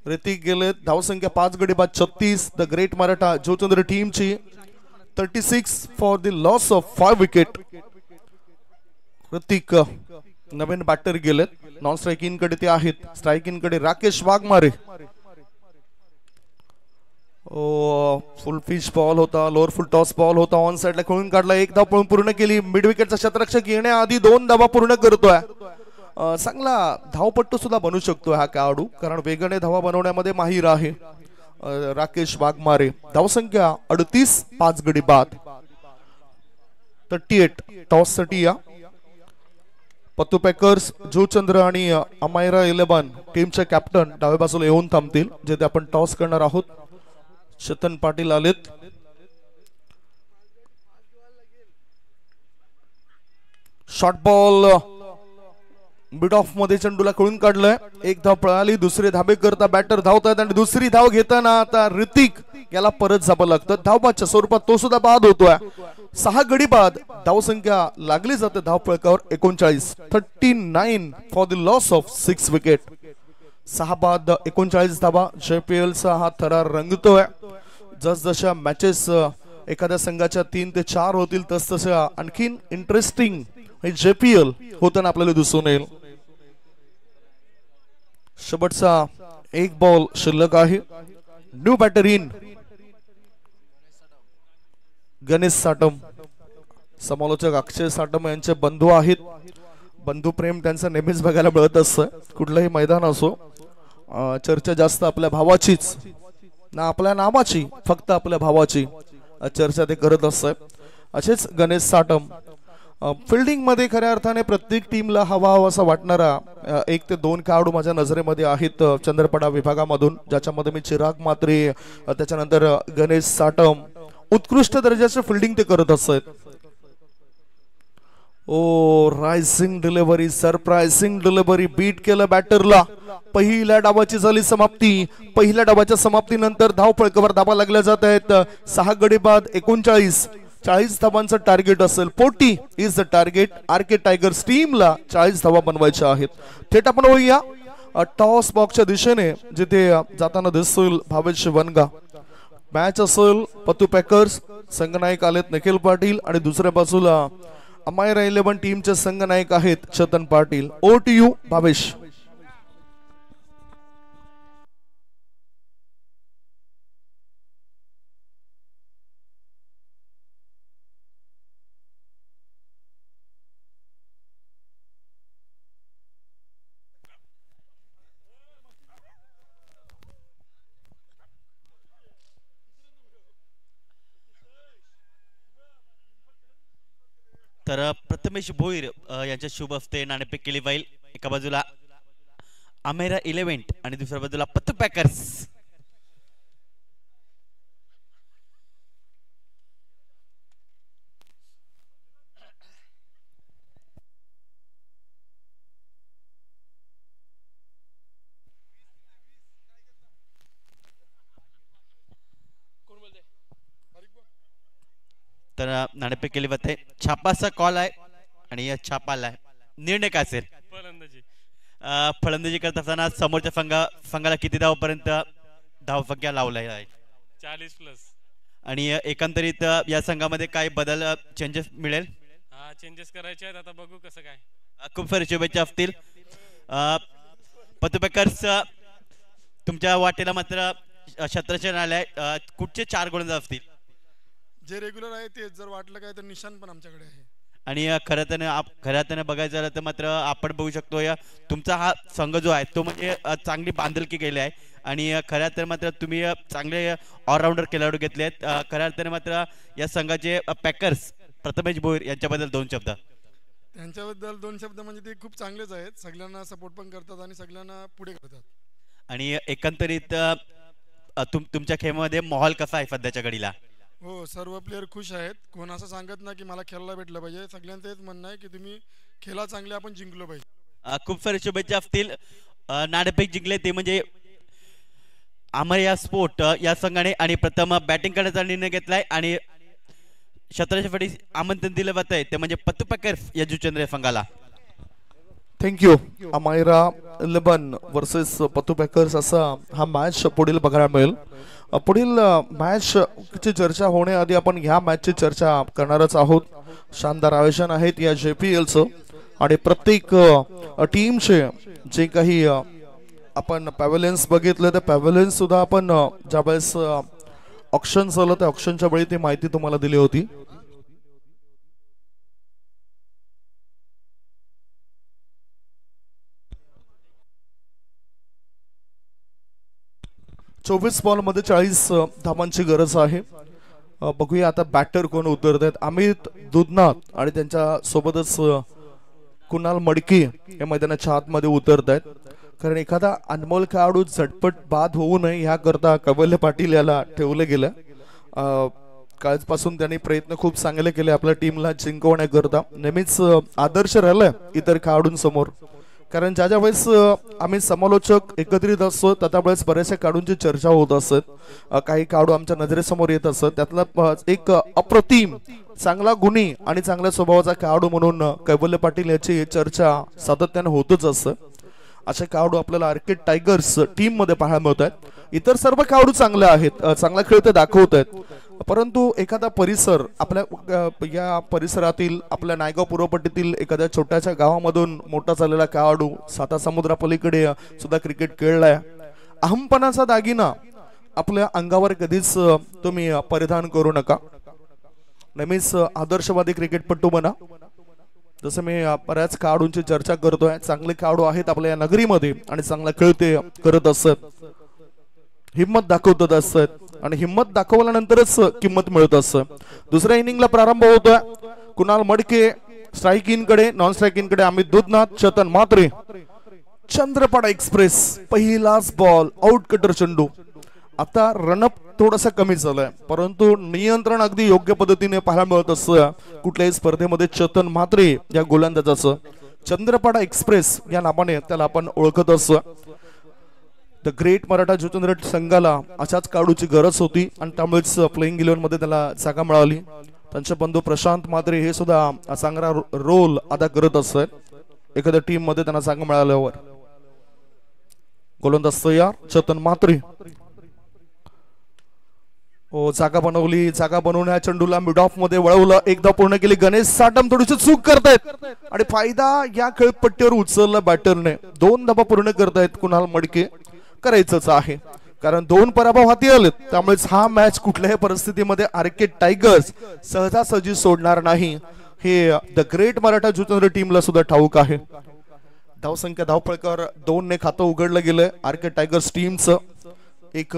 ऋतिक गेलेत. धावसंख्या 5 गडी बाद 36. द ग्रेट मराठा जुचंद्र टीमची 36 for the loss of 5 wicket. Hrithik नवीन बॅटर गेलेत. नॉन स्ट्राईक इन कडे ते आहेत. स्ट्राईक इन कडे Rakesh Waghmare. Full pitch ball होता, लोअर फुल टॉस बॉल होता, ऑन साइडला खेळून काढला. 1 धाव पळून पूर्ण केली. मिड विकेटचा शतरक्षक येण्याआधी 2 धावा पूर्ण करतोय. चांगला धावपट्टू सुद्धा बनू शकतो हा खेळाडू, कारण वेगाने धावा बनवण्यामध्ये माहीर आहे राकेश वाघमारे. धावसंख्या 38, 5 गडी बाद, 38. टॉस साठी या पत्तू पॅकर्स, जुचंद्र आणि अमायरा 11 टीमचे कॅप्टन डाव्या बाजूला येऊन थांबतील, जिथे आपण टॉस करणार आहोत. चेतन पाटील आलेत. शॉर्ट बॉल मिड ऑफ मध्ये चेंडूला खेळून काढलंय. 1 धाव पळाली. 2रे धाबे करता बॅटर धावतात आणि 2री धाव घेताना आता ऋतिक याला परत जावं लागतं. धावबाच्या स्वरूपात तो सुद्धा बाद होतोय. 6 गडी बाद धावसंख्या लागली जाते धावफलकावर 39 for the loss of 6 wicket. 6 बाद 39 धावा. JPL चा हा थरार रंगतोय. जसजशा मॅचेस एखाद्या संघाच्या 3 ते 4 होतील तसतशा आणखीन इंटरेस्टिंग JPL होताना आपल्याला दिसून येईल. शेवटचा एक बॉल शिल्लक आहे. New batter in Ganesh Satam. समालोचक अक्षय साटम यांचे बंधू आहेत. बंधू प्रेम त्यांचं नेहमीच बघायला मिळत असतं. कुठलंही मैदान असो चर्चा जास्त आपल्या भावाचीच ना आपल्या नावाची, फक्त आपल्या भावाची चर्चा ते करत असतात. असेच गणेश साटम फिल्डिंग मध्ये खऱ्या अर्थाने प्रत्येक टीमला हवा असा वाटणारा 1 ते 2 खेळाडू माझ्या नजरेमध्ये आहेत चंद्रपडा विभागामधून, ज्याच्यामध्ये मी चिराग मात्रे, त्याच्यानंतर गणेश साटम उत्कृष्ट दर्जाचे फिल्डिंग ते करत असतात. ओ rising delivery, surprising delivery, beat केलं बॅटरला. पहिल्या डावाची झाली समाप्ती. पहिल्या डावाच्या समाप्तीनंतर धाव फळकावर धावा लागल्या जात आहेत. 6 गडी बाद 39 धावांचं टार्गेट असेल. 40 is the target. RK tigers टीमला 40 धावा बनवायच्या आहेत. थेट आपण होऊया टॉस बॉक्सच्या दिशेने, जिथे जाताना दिसतील भावेश वनगा. मॅच असेल पतू पॅकर्स, संघनायक आलेत निखिल पाटील आणि दुसऱ्या बाजूला अमायरा 11 टीमचे संघनायक आहेत Chetan Patil. Over to you Bhavesh. तर प्रथमेश भोईर यांच्या शुभ हस्ते नाणेफेक केली जाईल. एका बाजूला अमेरा 11 आणि दुसऱ्या बाजूला पत्तू पॅकर्स. तर नाणेफेक केली जाते. छापाचा कॉल आहे आणि या छापाला निर्णय काय असेल? फलंदाजी करत असताना समोरच्या संघाला किती धावपर्यंत धावसंख्या लावलाय आहे? 40 प्लस. आणि एकंदरीत या संघामध्ये काय बदल चेंजेस मिळेल? हा, चेंजेस करायचे आहेत. आता बघू कसं काय. खूप सारे शुभेच्छा असतील. पतू पॅकर्स तुमच्या वाटेला मात्र क्षेत्ररक्षण आलंय. कुठचे 4 गोलंदाज असतील? जे रेग्युलर आहे ते. जर वाटलं काय तर निशान पण आमच्याकडे आहे. आणि खऱ्यातने बघायचं झालं तर मात्र आपण बघू शकतो या तुमचा हा संघ जो आहे तो म्हणजे चांगली बांधिलकी केली आहे. आणि खऱ्या अर्थाने मात्र तुम्ही चांगले ऑलराऊंडर खेळाडू घेतले आहेत. खऱ्या अर्थाने मात्र या संघाचे पॅकर्स प्रथमेश भोईर यांच्याबद्दल 2 शब्द. त्यांच्याबद्दल 2 शब्द म्हणजे ते खूप चांगलेच आहेत. सगळ्यांना सपोर्ट पण करतात आणि सगळ्यांना पुढे करतात. आणि एकंदरीत तुमच्या खेळामध्ये माहोल कसा आहे सध्याच्या घडीला? हो, सर्व प्लेयर खुश आहेत. कोण असं सांगत ना की मला खेळायला भेटलं पाहिजे. सगळ्यांचं हेच म्हणणं आहे की तुम्ही खेळा चांगले, आपण जिंकलो पाहिजे. खूप सारे शुभेच्छा असतील. नाणेफेक जिंकले ते म्हणजे अमरिया स्पोर्ट या संघाने आणि प्रथम बॅटिंग करण्याचा निर्णय घेतलाय आणि क्षेत्ररक्षणासाठी आमंत्रण दिलं जात आहे ते म्हणजे पत्तू पॅकर्स या जुचंद्र संघाला. थँक्यू. अमायरा 11 वर्सेस पतू पॅकर्स असा हा मॅच पुढील बघायला मिळेल. पुढील मॅच ची चर्चा होण्याआधी आपण ह्या मॅचची चर्चा करणारच आहोत. शानदार आयोजन आहेत या JPLचं आणि प्रत्येक टीमचे जे काही आपण पॅव्हेलियन्स बघितले ते पॅव्हेलियन्स सुद्धा आपण ज्यावेळेस ऑक्शन झालं त्या ऑक्शनच्या वेळी ती माहिती तुम्हाला दिली होती. चोवीस बॉल मध्ये 40 धावांची गरज आहे. बघूया आता बॅटर कोण उतरत आहेत. अमित दुधनाथ आणि त्यांच्या सोबतच कुणाल मडके या मैदानाच्या आतमध्ये उतरत आहेत. कारण एखादा अनमोल खेळाडू झटपट बाद होऊ नये याकरता कवल्य पाटील याला ठेवलं गेलं. कालपासून त्यांनी प्रयत्न खूप चांगले केले आपल्या टीमला जिंकवण्याकरता. नेहमीच आदर्श राहिलाय इतर खेळाडूंसमोर. कारण ज्या वेळेस आम्ही समालोचक एकत्रित असतो त्यावेळेस बऱ्याचशा खेळाडूंची चर्चा होत असत, काही खेळाडू आमच्या नजरेसमोर येत असत. त्यातला एक अप्रतिम चांगला गुणी आणि चांगल्या स्वभावाचा खेळाडू म्हणून कैवल्य पाटील याची चर्चा सातत्याने होतच असतं. असे खेळाडू आपल्याला आर्केड टायगर्स टीम मध्ये पाहायला मिळत आहेत. इतर सर्व खेळाडू चांगले आहेत, चांगला खेळ ते दाखवत आहेत, परंतु एखादा परिसर आपल्या या परिसरातील आपल्या नायगाव पूर्वपट्टीतील एखाद्या छोट्याशा गावामधून मोठा झालेला खेळाडू साता समुद्रापलीकडे सुद्धा क्रिकेट खेळलाय. अहमपणाचा दागिना आपल्या अंगावर कधीच तुम्ही परिधान करू नका. नेहमीच आदर्शवादी क्रिकेटपटू बना. जसं मी बऱ्याच खेळाडूंची चर्चा करतोय, चांगले खेळाडू आहेत आपल्या या नगरीमध्ये आणि चांगला खेळ ते करत असत, हिम्मत दाखवत असत आणि हिम्मत दाखवल्यानंतरच किंमत मिळत असत. दुसऱ्या इनिंगला प्रारंभ होतोय. कुणाल मडके स्ट्राईक इन कडे, नॉन स्ट्राईक इन कडे अमित दुधनाथ, चेतन म्हात्रे. चंद्रपाडा एक्सप्रेस पहिलाच बॉल आउट कटर चेंडू. आता रनअप थोडासा कमी झालाय, परंतु नियंत्रण अगदी योग्य पद्धतीने पाहायला मिळत असतं कुठल्याही स्पर्धेमध्ये चेतन म्हात्रे या गोलंदाजाचं. चंद्रपाडा एक्सप्रेस या नावाने त्याला आपण ओळखत असतो. द ग्रेट मराठा ज्योतिंद्र संघाला अशाच खेळाडूची गरज होती आणि त्यामुळेच प्लेइंग 11 मध्ये त्याला जागा मिळाली. त्यांचे बंधू प्रशांत म्हात्रे हे सुद्धा चांगला रोल अदा करत असतात एखाद्या टीम मध्ये त्यांना जागा मिळाल्यावर. गोलंदाज तयार चेतन म्हात्रे. जागा बनवली, जागा बनवून या चेंडूला मिड ऑफ मध्ये वळवलं, एकदा पूर्ण केली. गणेश साटम थोडीशी चूक करतायत आणि फायदा या खेळपट्टीवर उचलला बॅटरने. 2 धावा पूर्ण करतायत कुणाल मडके. करायचंच आहे कारण 2 पराभव हाती आलेत, त्यामुळे हा मॅच कुठल्याही परिस्थितीमध्ये आर्केड टायगर्स सहजासहजी सोडणार नाही हे द ग्रेट मराठा ज्योतिंद्र टीमला सुद्धा ठाऊक आहे. धावसंख्या धावफळकर 2 ने खातं उघडलं गेलंय आर्केड टायगर्स टीमचं. एक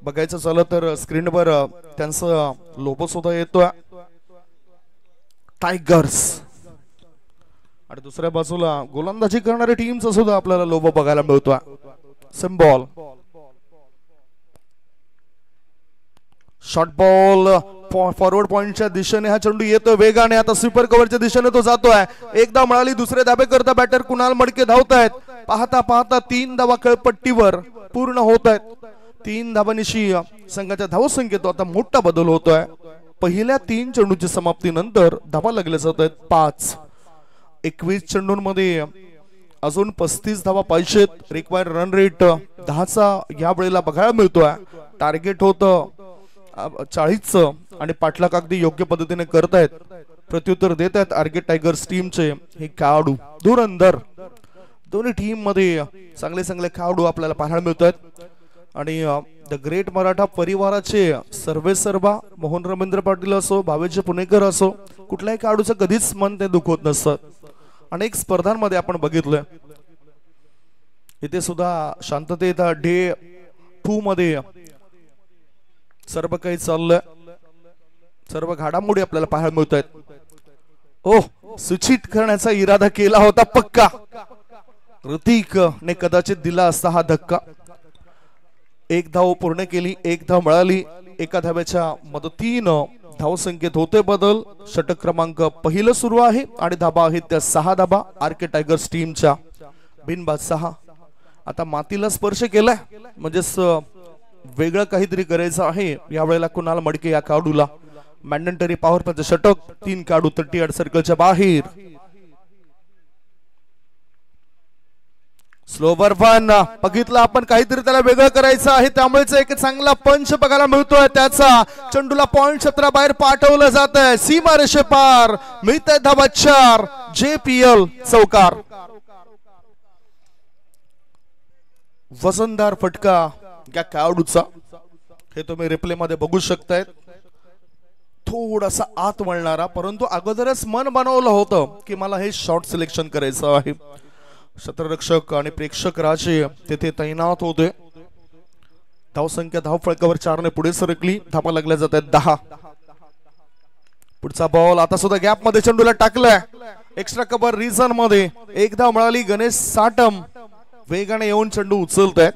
बघायचं झालं तर स्क्रीनवर त्यांचा लोगो सुद्धा येतोय टायगर्स आणि दुसऱ्या बाजूला गोलंदाजी करणाऱ्या टीमचा सुद्धा आपल्याला लोगो बघायला मिळतोय. सिम्बॉल शॉर्ट बॉल फॉरवर्ड पॉइंटच्या दिशेने हा चेंडू येतोय वेगाने. आता स्वीपर कव्हरच्या दिशेने तो जातोय. एकदा मिळाली, दुसरे धाबे करता बॅटर कुणाल मडके धावतायत. पाहता पाहता 3 धावा खेळपट्टीवर पूर्ण होत आहेत. 3 धावांनिशी संघाच्या धावसंख्येत आता मोठा बदल होतोय. पहिल्या 3 चेंडूची समाप्तीनंतर धावा लागल्या जात आहेत 5. 21 चेंडूंमध्ये अजून 35 धावा पाहिजेत. रिक्वायर्ड रन रेट 10चा या वेळेला बघायला मिळतोय. टार्गेट होतं 40चं आणि पाठलाग अगदी योग्य पद्धतीने करतायत, प्रत्युत्तर देत आहेत आर्केड टायगर्स टीमचे हे खेळाडू. धुरंधर दोन्ही टीम मध्ये चांगले चांगले खेळाडू आपल्याला पाहायला मिळत आहेत आणि द ग्रेट मराठा परिवाराचे सर्वेसर्वा मोहन रवींद्र पाटील असो, भावेश पुणेकर असो, कुठल्याही खेळाडूचं कधीच मन ते दुखवत नसतं. अनेक स्पर्धांमध्ये आपण बघितलंय इथे सुद्धा शांततेत डे 2 मध्ये सर्व काही चाललंय, सर्व घडामोडी आपल्याला पाहायला मिळत आहेत. सूचित करण्याचा इरादा केला होता पक्का, ऋतिक ने कदाचित दिला असता हा धक्का. 1 धाव पूर्ण केली, 1 धाव मिळाली. एका धाव्याच्या मदतीनं धावसंख्येत होते बदल. षटक क्रमांक पहिलं सुरू आहे आणि धाबा आहेत त्या 6 धाबा आर्केड टायगर्स टीमच्या. बिनबाद 6. आता मातीला स्पर्श केलाय म्हणजेच वेगळं काहीतरी करायचं आहे यावेळेला कुणाल मडके या खेळाडूला. मॅन्डेटरी पॉवर प्लेचं षटक. 3 खेळाडू 38 सर्कलच्या बाहेर. स्लोवर वन बघितलं आपण, काहीतरी त्याला वेगळं करायचं आहे त्यामुळेच एक चांगला पंच बघायला मिळतोय त्याचा. चेंडूला पॉइंट क्षेत्रा बाहेर पाठवलं जात आहे. सीमा रेषे पार मिळतंय धावा 4. JPL चौकार. वजनदार फटका या खेळाडूचा, हे तुम्ही रिप्ले मध्ये बघू शकताय. थोडासा आत वळणारा, परंतु अगोदरच मन बनवलं होतं की मला हे शॉर्ट सिलेक्शन करायचं आहे. क्षेत्ररक्षक आणि प्रेक्षक राजे तेथे तैनात होते. धावसंख्या धावफळकावर 4 ने पुढे सरकली. धावा लागल्या जात आहेत 10. पुढचा बॉल आता सुद्धा गॅप मध्ये चेंडूला टाकलाय. एक्स्ट्रा कव्हर रिझन मध्ये 1 धाव मिळाली. गणेश साटम वेगाने येऊन चेंडू उचलतायत.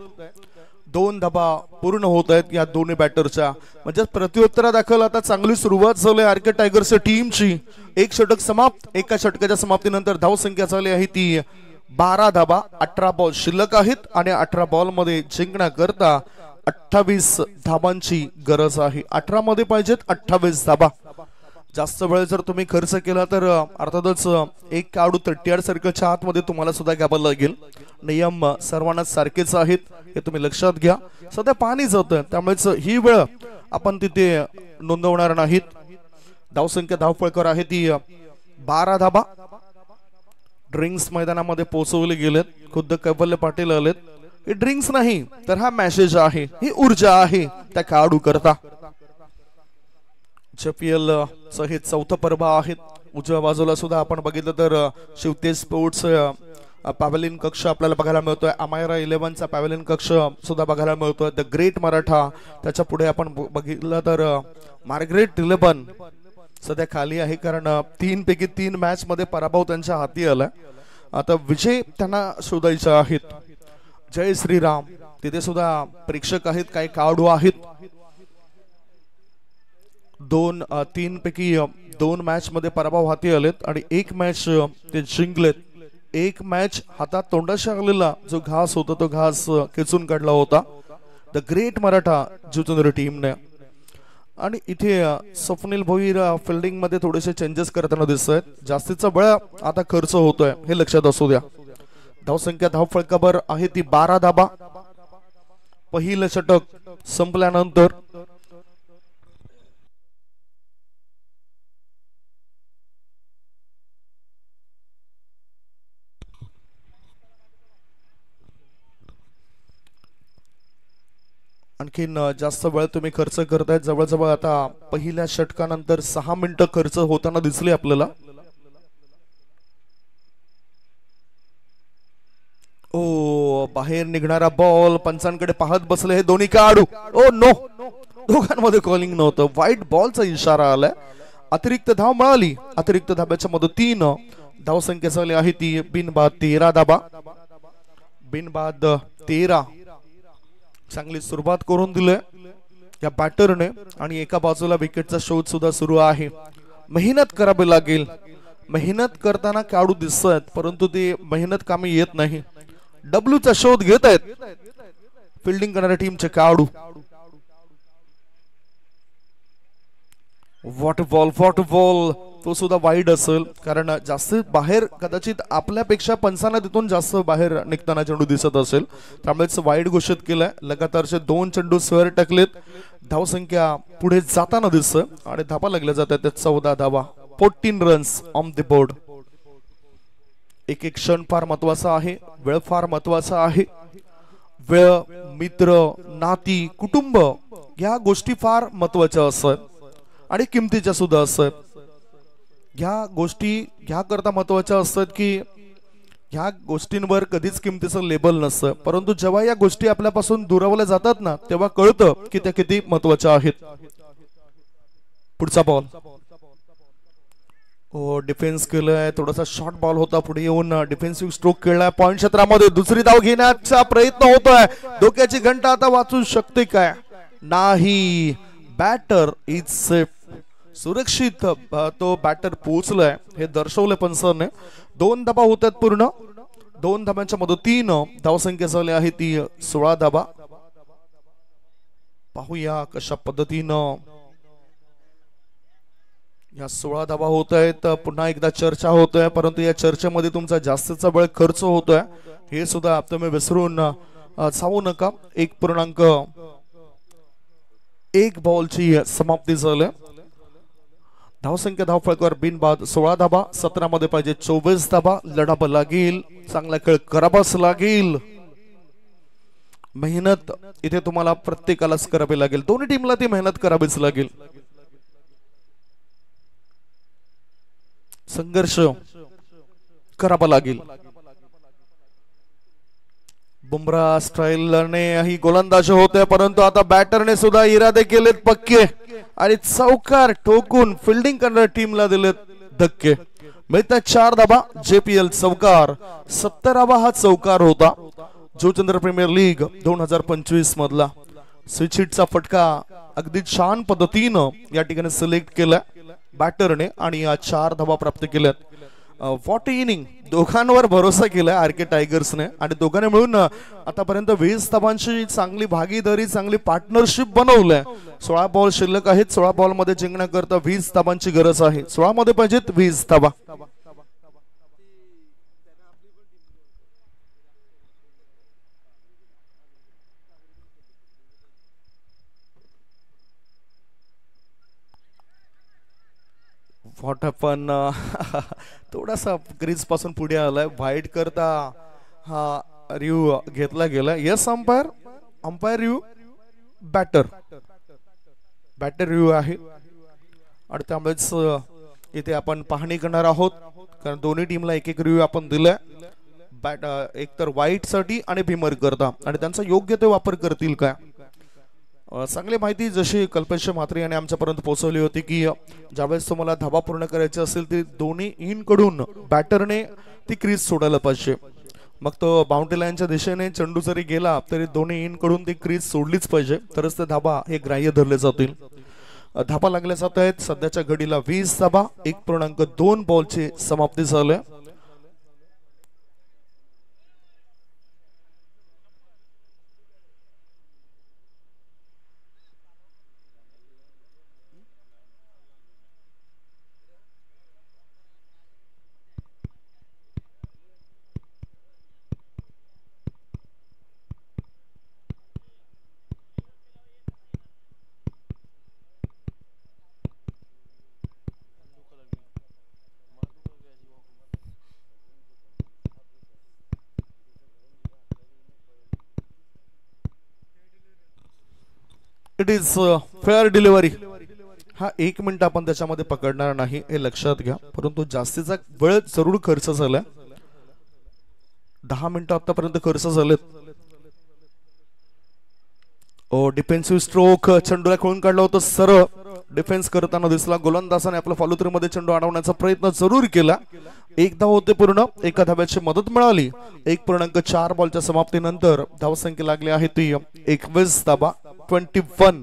2 धाबा पूर्ण होत आहेत या दोन्ही बॅटरच्या. म्हणजे प्रत्युत्तरा दाखल आता चांगली सुरुवात झाली आर्केड टायगर्स टीमची. 1 षटक समाप्त. एका षटकाच्या समाप्तीनंतर धावसंख्या झाली आहे ती 12 धाबा, 18 बॉल शिल्लक आहेत आणि 18 बॉल मध्ये जिंकण्याकरता 28 धाबांची गरज आहे. 18 मध्ये पाहिजेत 28 धाबा. जास्त वेळ जर तुम्ही खर्च केला तर अर्थातच एक खेळाडू 30 सर्कलच्या आतमध्ये तुम्हाला सुद्धा घ्यावं लागेल. नियम सर्वांना सारखेच आहेत हे तुम्ही लक्षात घ्या. सध्या पाणी जातं त्यामुळेच ही वेळ आपण तिथे नोंदवणार नाहीत. धावसंख्या धावफळकर आहे ती 12 धाबा. ड्रिंक्स मैदानामध्ये पोहोचवले गेलेत. खुद्द कैवल्य पाटील आलेत. हे ड्रिंक्स नाही तर हा मेसेज आहे, ही ऊर्जा आहे त्या खेळाडू करता. JPL चं हे चौथं पर्व आहे. उजव्या बाजूला सुद्धा आपण बघितलं तर शिवतेज स्पोर्ट्स पॅव्हेलियन कक्ष आपल्याला बघायला मिळतोय. अमायरा 11चा पॅव्हेलियन कक्ष सुद्धा बघायला मिळतोय. द ग्रेट मराठा त्याच्या पुढे आपण बघितलं तर मार्गरेट 11 सध्या खाली आहे कारण 3 पैकी 3 मॅच मध्ये पराभव त्यांच्या हाती आलाय. आता विजय त्यांना शोधायचे आहेत. जय श्रीराम तिथे सुद्धा प्रेक्षक आहेत, काही खेळाडू आहेत. 3 पैकी 2 मॅच मध्ये पराभव हाती आलेत आणि 1 मॅच ते जिंकलेत. 1 मॅच हातात तोंडाशी आलेला जो घास होता तो घास खेचून काढला होता द ग्रेट मराठा जुजुनरी टीमने. आणि इथे स्वप्नील भोईर फिल्डिंग मध्ये थोडेसे चेंजेस करताना दिसत आहेत. जास्तीचा वेळ आता खर्च होतोय हे लक्षात असू द्या. धावसंख्या धावफळकावर आहे ती 12 धाबा. पहिलं षटक संपल्यानंतर आणखीन जास्त वेळ तुम्ही खर्च करतायत. जवळजवळ आता पहिल्या षटकानंतर 6 मिनिटं खर्च होताना दिसली आपल्याला. ओ बाहेर निघणारा बॉल पंचांकडे पाहत बसले हे दोन्ही खेळाडू. ओ नो, दोघांमध्ये कॉलिंग नव्हतं. व्हाईट बॉलचा इशारा आलाय. अतिरिक्त धाव मिळाली. अतिरिक्त धाब्याच्या मदतीनं धावसंख्या झाली आहे ती बिनबाद 13 धाबा. बिनबाद 13. चांगली सुरुवात करून दिली या बॅटरने आणि एका बाजूला विकेटचा शोध सुद्धा सुरू आहे. मेहनत करावी लागेल. मेहनत करताना खेळाडू दिसत आहेत परंतु ते मेहनत कामी येत नाही. डब्ल्यूचा शोध घेत आहेत फिल्डिंग करणाऱ्या टीमचे खेळाडू. व्हॉट बॉल तो सुद्धा वाईड असेल कारण जास्त बाहेर कदाचित आपल्यापेक्षा पंचांना तिथून जास्त बाहेर निघताना चेंडू दिसत असेल त्यामुळेच वाईड घोषित केलाय. लगातारचे 2 चेंडू स्वेअर टाकलेत. धावसंख्या पुढे जाताना दिसत आणि धाबा लागल्या जातात. 14 धाबा, 14 रन्स ऑन द बोर्ड. एक एक क्षण फार महत्वाचा आहे. वेळ फार महत्वाचा आहे. वेळ, मित्र, नाती, कुटुंब या गोष्टी फार महत्वाच्या असतात आणि किमतीच्या सुद्धा असतात. ह्या गोष्टी ह्या करता महत्वाच्या असतात की ह्या गोष्टींवर कधीच किमतीचं लेबल नसतं परंतु जेव्हा या गोष्टी आपल्यापासून दुरावल्या जातात ना तेव्हा कळतं की त्या किती महत्वाच्या आहेत. पुढचा बॉल. हो डिफेन्स केलाय. थोडासा शॉर्ट बॉल होता. पुढे येऊन डिफेन्सिव्ह स्ट्रोक केलाय. पॉइंट क्षेत्रामध्ये दुसरी धाव घेण्याचा प्रयत्न होतोय. डोक्याची घंटा आता वाचू शकते काय? नाही. Batter is safe. सुरक्षित तो बॅटर पोहोचलाय हे दर्शवले पंचांनी. 2 धाबा होतात पूर्ण. 2 धाब्यांच्या मदतीनं धावसंख्या झाली आहे ती 16 धाबा. पाहूया कशा पद्धतीनं या 16 धाबा होत आहेत. पुन्हा एकदा चर्चा होतोय परंतु या चर्चेमध्ये तुमचा जास्तीचा वेळ खर्च होतोय हे सुद्धा तुम्ही विसरून जाऊ नका. 1 बॉलची समाप्ती झाली. धावसंख्या धावफळकावर बिनबाद 16 धाबा. 17 मध्ये पाहिजे 24 धाबा. लढावं लागेल. चांगला खेळ करावाच लागेल. मेहनत इथे तुम्हाला प्रत्येकालाच करावी लागेल. दोन्ही टीमला ती मेहनत करावीच लागेल. संघर्ष करावा लागेल. बुमराह स्टाईलने ही गोलंदाजी होते परंतु आता बॅटरने सुद्धा इरादे केलेत पक्के आणि चौकार ठोकून फिल्डिंग करणाऱ्या टीमला दिलेत धक्के. मिळतात 4 धाबा. JPL चौकार 70वा हा चौकार होता. जोचंद्र प्रीमियर लीग 2025 मधला. स्विच हिटचा फटका अगदी छान पद्धतीनं या ठिकाणी सिलेक्ट केला बॅटरने आणि या 4 धाबा प्राप्त केल्यात. व्हॉट इनिंग, दोघांवर भरोसा केलाय आर के टायगर्सने आणि दोघांनी मिळून आतापर्यंत 20 धावांची चांगली भागीदारी, चांगली पार्टनरशिप बनवलंय. 16 बॉल शिल्लक आहेत. 16 बॉल मध्ये जिंकण्याकरता 20 धावांची गरज आहे. 16 मध्ये पाहिजेत 20 धावा. व्हॉट हॅपन थोडासा क्रीज पासून पुढे आलाय. व्हाईट करता हा रिव्ह्यू घेतला गेला. Yes umpire, umpire review batter review आहे आणि त्यामुळेच इथे आपण पाहणी करणार आहोत, कारण दोन्ही टीमला एक एक रिव्ह्यू आपण दिलाय. बॅट एक तर व्हाईट साठी आणि भीमर करता, आणि त्यांचा योग्य ते वापर करतील काय. चांगली माहिती जशी कल्पेश म्हात्रे यांनी आमच्यापर्यंत पोहोचवली होती की ज्यावेळेस तुम्हाला धावा पूर्ण करायची असेल ती दोन्ही इन कडून बॅटरने ती क्रीज सोडायला पाहिजे. मग तो बाउंड्री लाईनच्या दिशेने चेंडू जरी गेला तरी दोन्ही इन कडून ती क्रीज सोडलीच पाहिजे, तरच ते धावा हे ग्राह्य धरले जातील. धावा लागल्या जात आहेत. सध्याच्या घडीला 20 धावा. 1.2 बॉलची समाप्ती झाली. It is fair delivery. हा 1 मिनिट आपण त्याच्यामध्ये पकडणार नाही हे लक्षात घ्या, परंतु जास्तीचा वेळ जरूर खर्च झालाय. 10 मिनिटं आतापर्यंत खर्च झालेत. डिफेन्सिव्ह स्ट्रोक, चेंडूला खेळून काढला होता, सरळ डिफेन्स करताना दिसला. गोलंदाजाने आपल्या फॉलोथ्रू मध्ये चेंडू अडवण्याचा प्रयत्न जरूर केला. 1 धाव होते पूर्ण. 1 धाव्याची मदत मिळाली. 1.4 बॉलच्या समाप्तीनंतर धावसंख्या लागली आहे ती 21 धावा. 21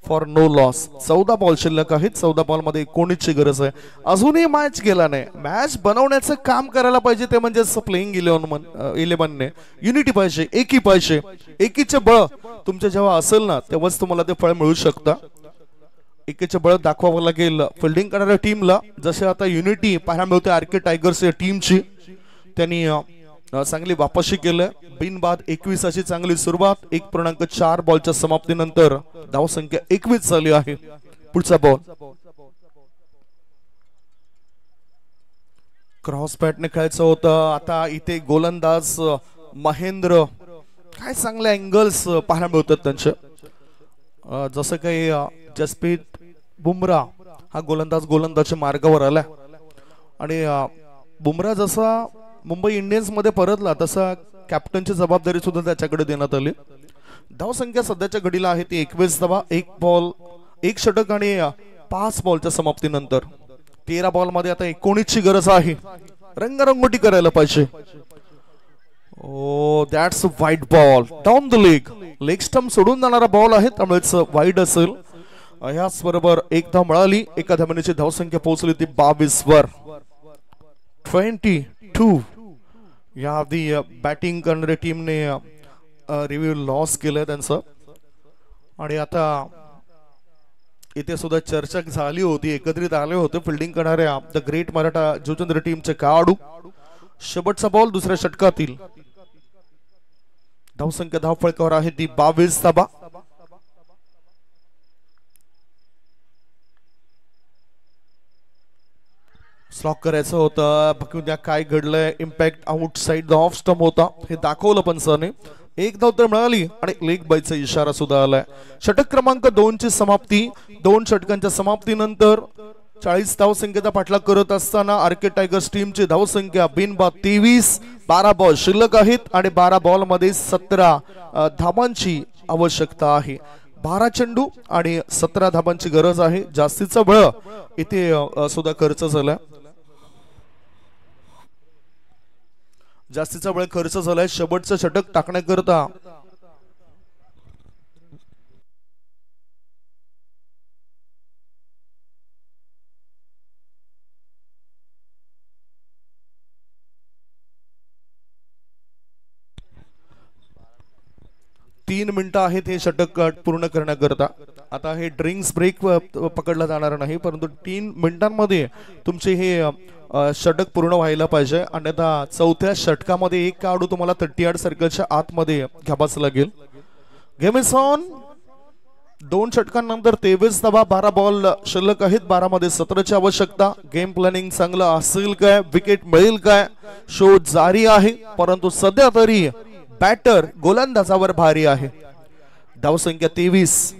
फॉर नो लॉस. 14 बॉल शिल्लक आहेत. 14 बॉल मध्ये 19 ची गरज आहे. अजूनही मॅच गेला नाही. मॅच बनवण्याचं काम करायला पाहिजे, ते म्हणजे प्लेइंग 11 ने युनिटी पाहिजे, एकी पाहिजे. एकीचे बळ तुमच्या जेव्हा असेल ना तेव्हाच तुम्हाला ते फळ मिळू शकतं. एकीचे बळ दाखवावं लागेल फिल्डिंग करणाऱ्या टीमला. जसे आता युनिटी पाहायला मिळते आर के टायगर्स या टीमची, त्यांनी चांगली वापसी केलं. बिनबाद 21ची चांगली सुरुवात. 1.4 बॉलच्या समाप्तीनंतर धावसंख्या 21 झाली आहे. पुढचा बॉल क्रॉस बॅटने खेळायचं होतं. आता इथे गोलंदाज महेंद्र, काय चांगले अँगल्स पाहायला मिळतात त्यांचे. जसं काही जसप्रीत बुमराह हा गोलंदाजच्या मार्गावर आला आणि बुमराह जसा मुंबई इंडियन्स मध्ये परतला तसा कॅप्टनची जबाबदारी सुद्धा त्याच्याकडे देण्यात आली. धावसंख्या सध्याच्या घडीला आहे ती 21 धावा. 1 बॉल 1 षटक आणि 5 बॉलच्या समाप्तीनंतर 13 बॉल मध्ये आता 19 ची गरज आहे. रंगरंगोटी करायला पाहिजे. That's wide ball down the leg stump सोडून जाणारा बॉल आहे, त्यामुळेच वाईड असेल. याच बरोबर 1 धाव मिळाली. 1 धावांची धावसंख्या पोहोचली ती 22 वर. 22 या आधी बॅटिंग करणाऱ्या टीमने रिव्ह्यू लॉस केलं त्यांचं. आणि आता इथे सुद्धा चर्चा झाली होती, एकत्रित आले होते फिल्डिंग करणाऱ्या द ग्रेट मराठा जुचंद्र टीमचे खेळाडू. शेवटचा बॉल दुसऱ्या षटकातील. धावसंख्या धावफळकावर आहे ती 22 धावा. स्लॉक करायचं होतं. बघून द्या काय घडलंय. Impact outside the off stump होता हे दाखवलं पंचाने. 1 धाव तर मिळाली आणि लेग बायचा इशारा सुद्धा आलाय. षटक क्रमांक 2 ची समाप्ती. 2 षटकांच्या समाप्तीनंतर 40 धावसंख्येचा पाठलाग करत असताना आर के टायगर्स टीमची धावसंख्या बिनबाद 23. 12 बॉल शिल्लक आहेत आणि 12 बॉल मध्ये 17 धावांची आवश्यकता आहे. 12 चेंडू आणि 17 धावांची गरज आहे. जास्तीचा वेळ इथे सुद्धा खर्च झालाय. जास्तीचा वेळ खर्च झालाय शेवटचं षटक टाकण्याकरता. 3 मिनिटं आहेत हे षटक पूर्ण करण्याकरता. आता हे ड्रिंक्स ब्रेक पकडला जाणार नाही, परंतु 3 मिनिटांमध्ये तुमचे हे षटक पूर्ण व्हायला पाहिजे. आणि आता चौथ्या षटकामध्ये एक खेळाडू तुम्हाला 30 सर्कलच्या आतमध्ये घ्यावाच लागेल. Game is on. 2 षटकांनंतर 23 धावा, 12 बॉल शिल्लक आहेत. 12 मध्ये 17ची आवश्यकता. गेम प्लॅनिंग चांगलं असेल काय, विकेट मिळेल काय, शोध जारी आहे. परंतु सध्या तरी बॅटर गोलंदाजावर भारी आहे. धावसंख्या 23.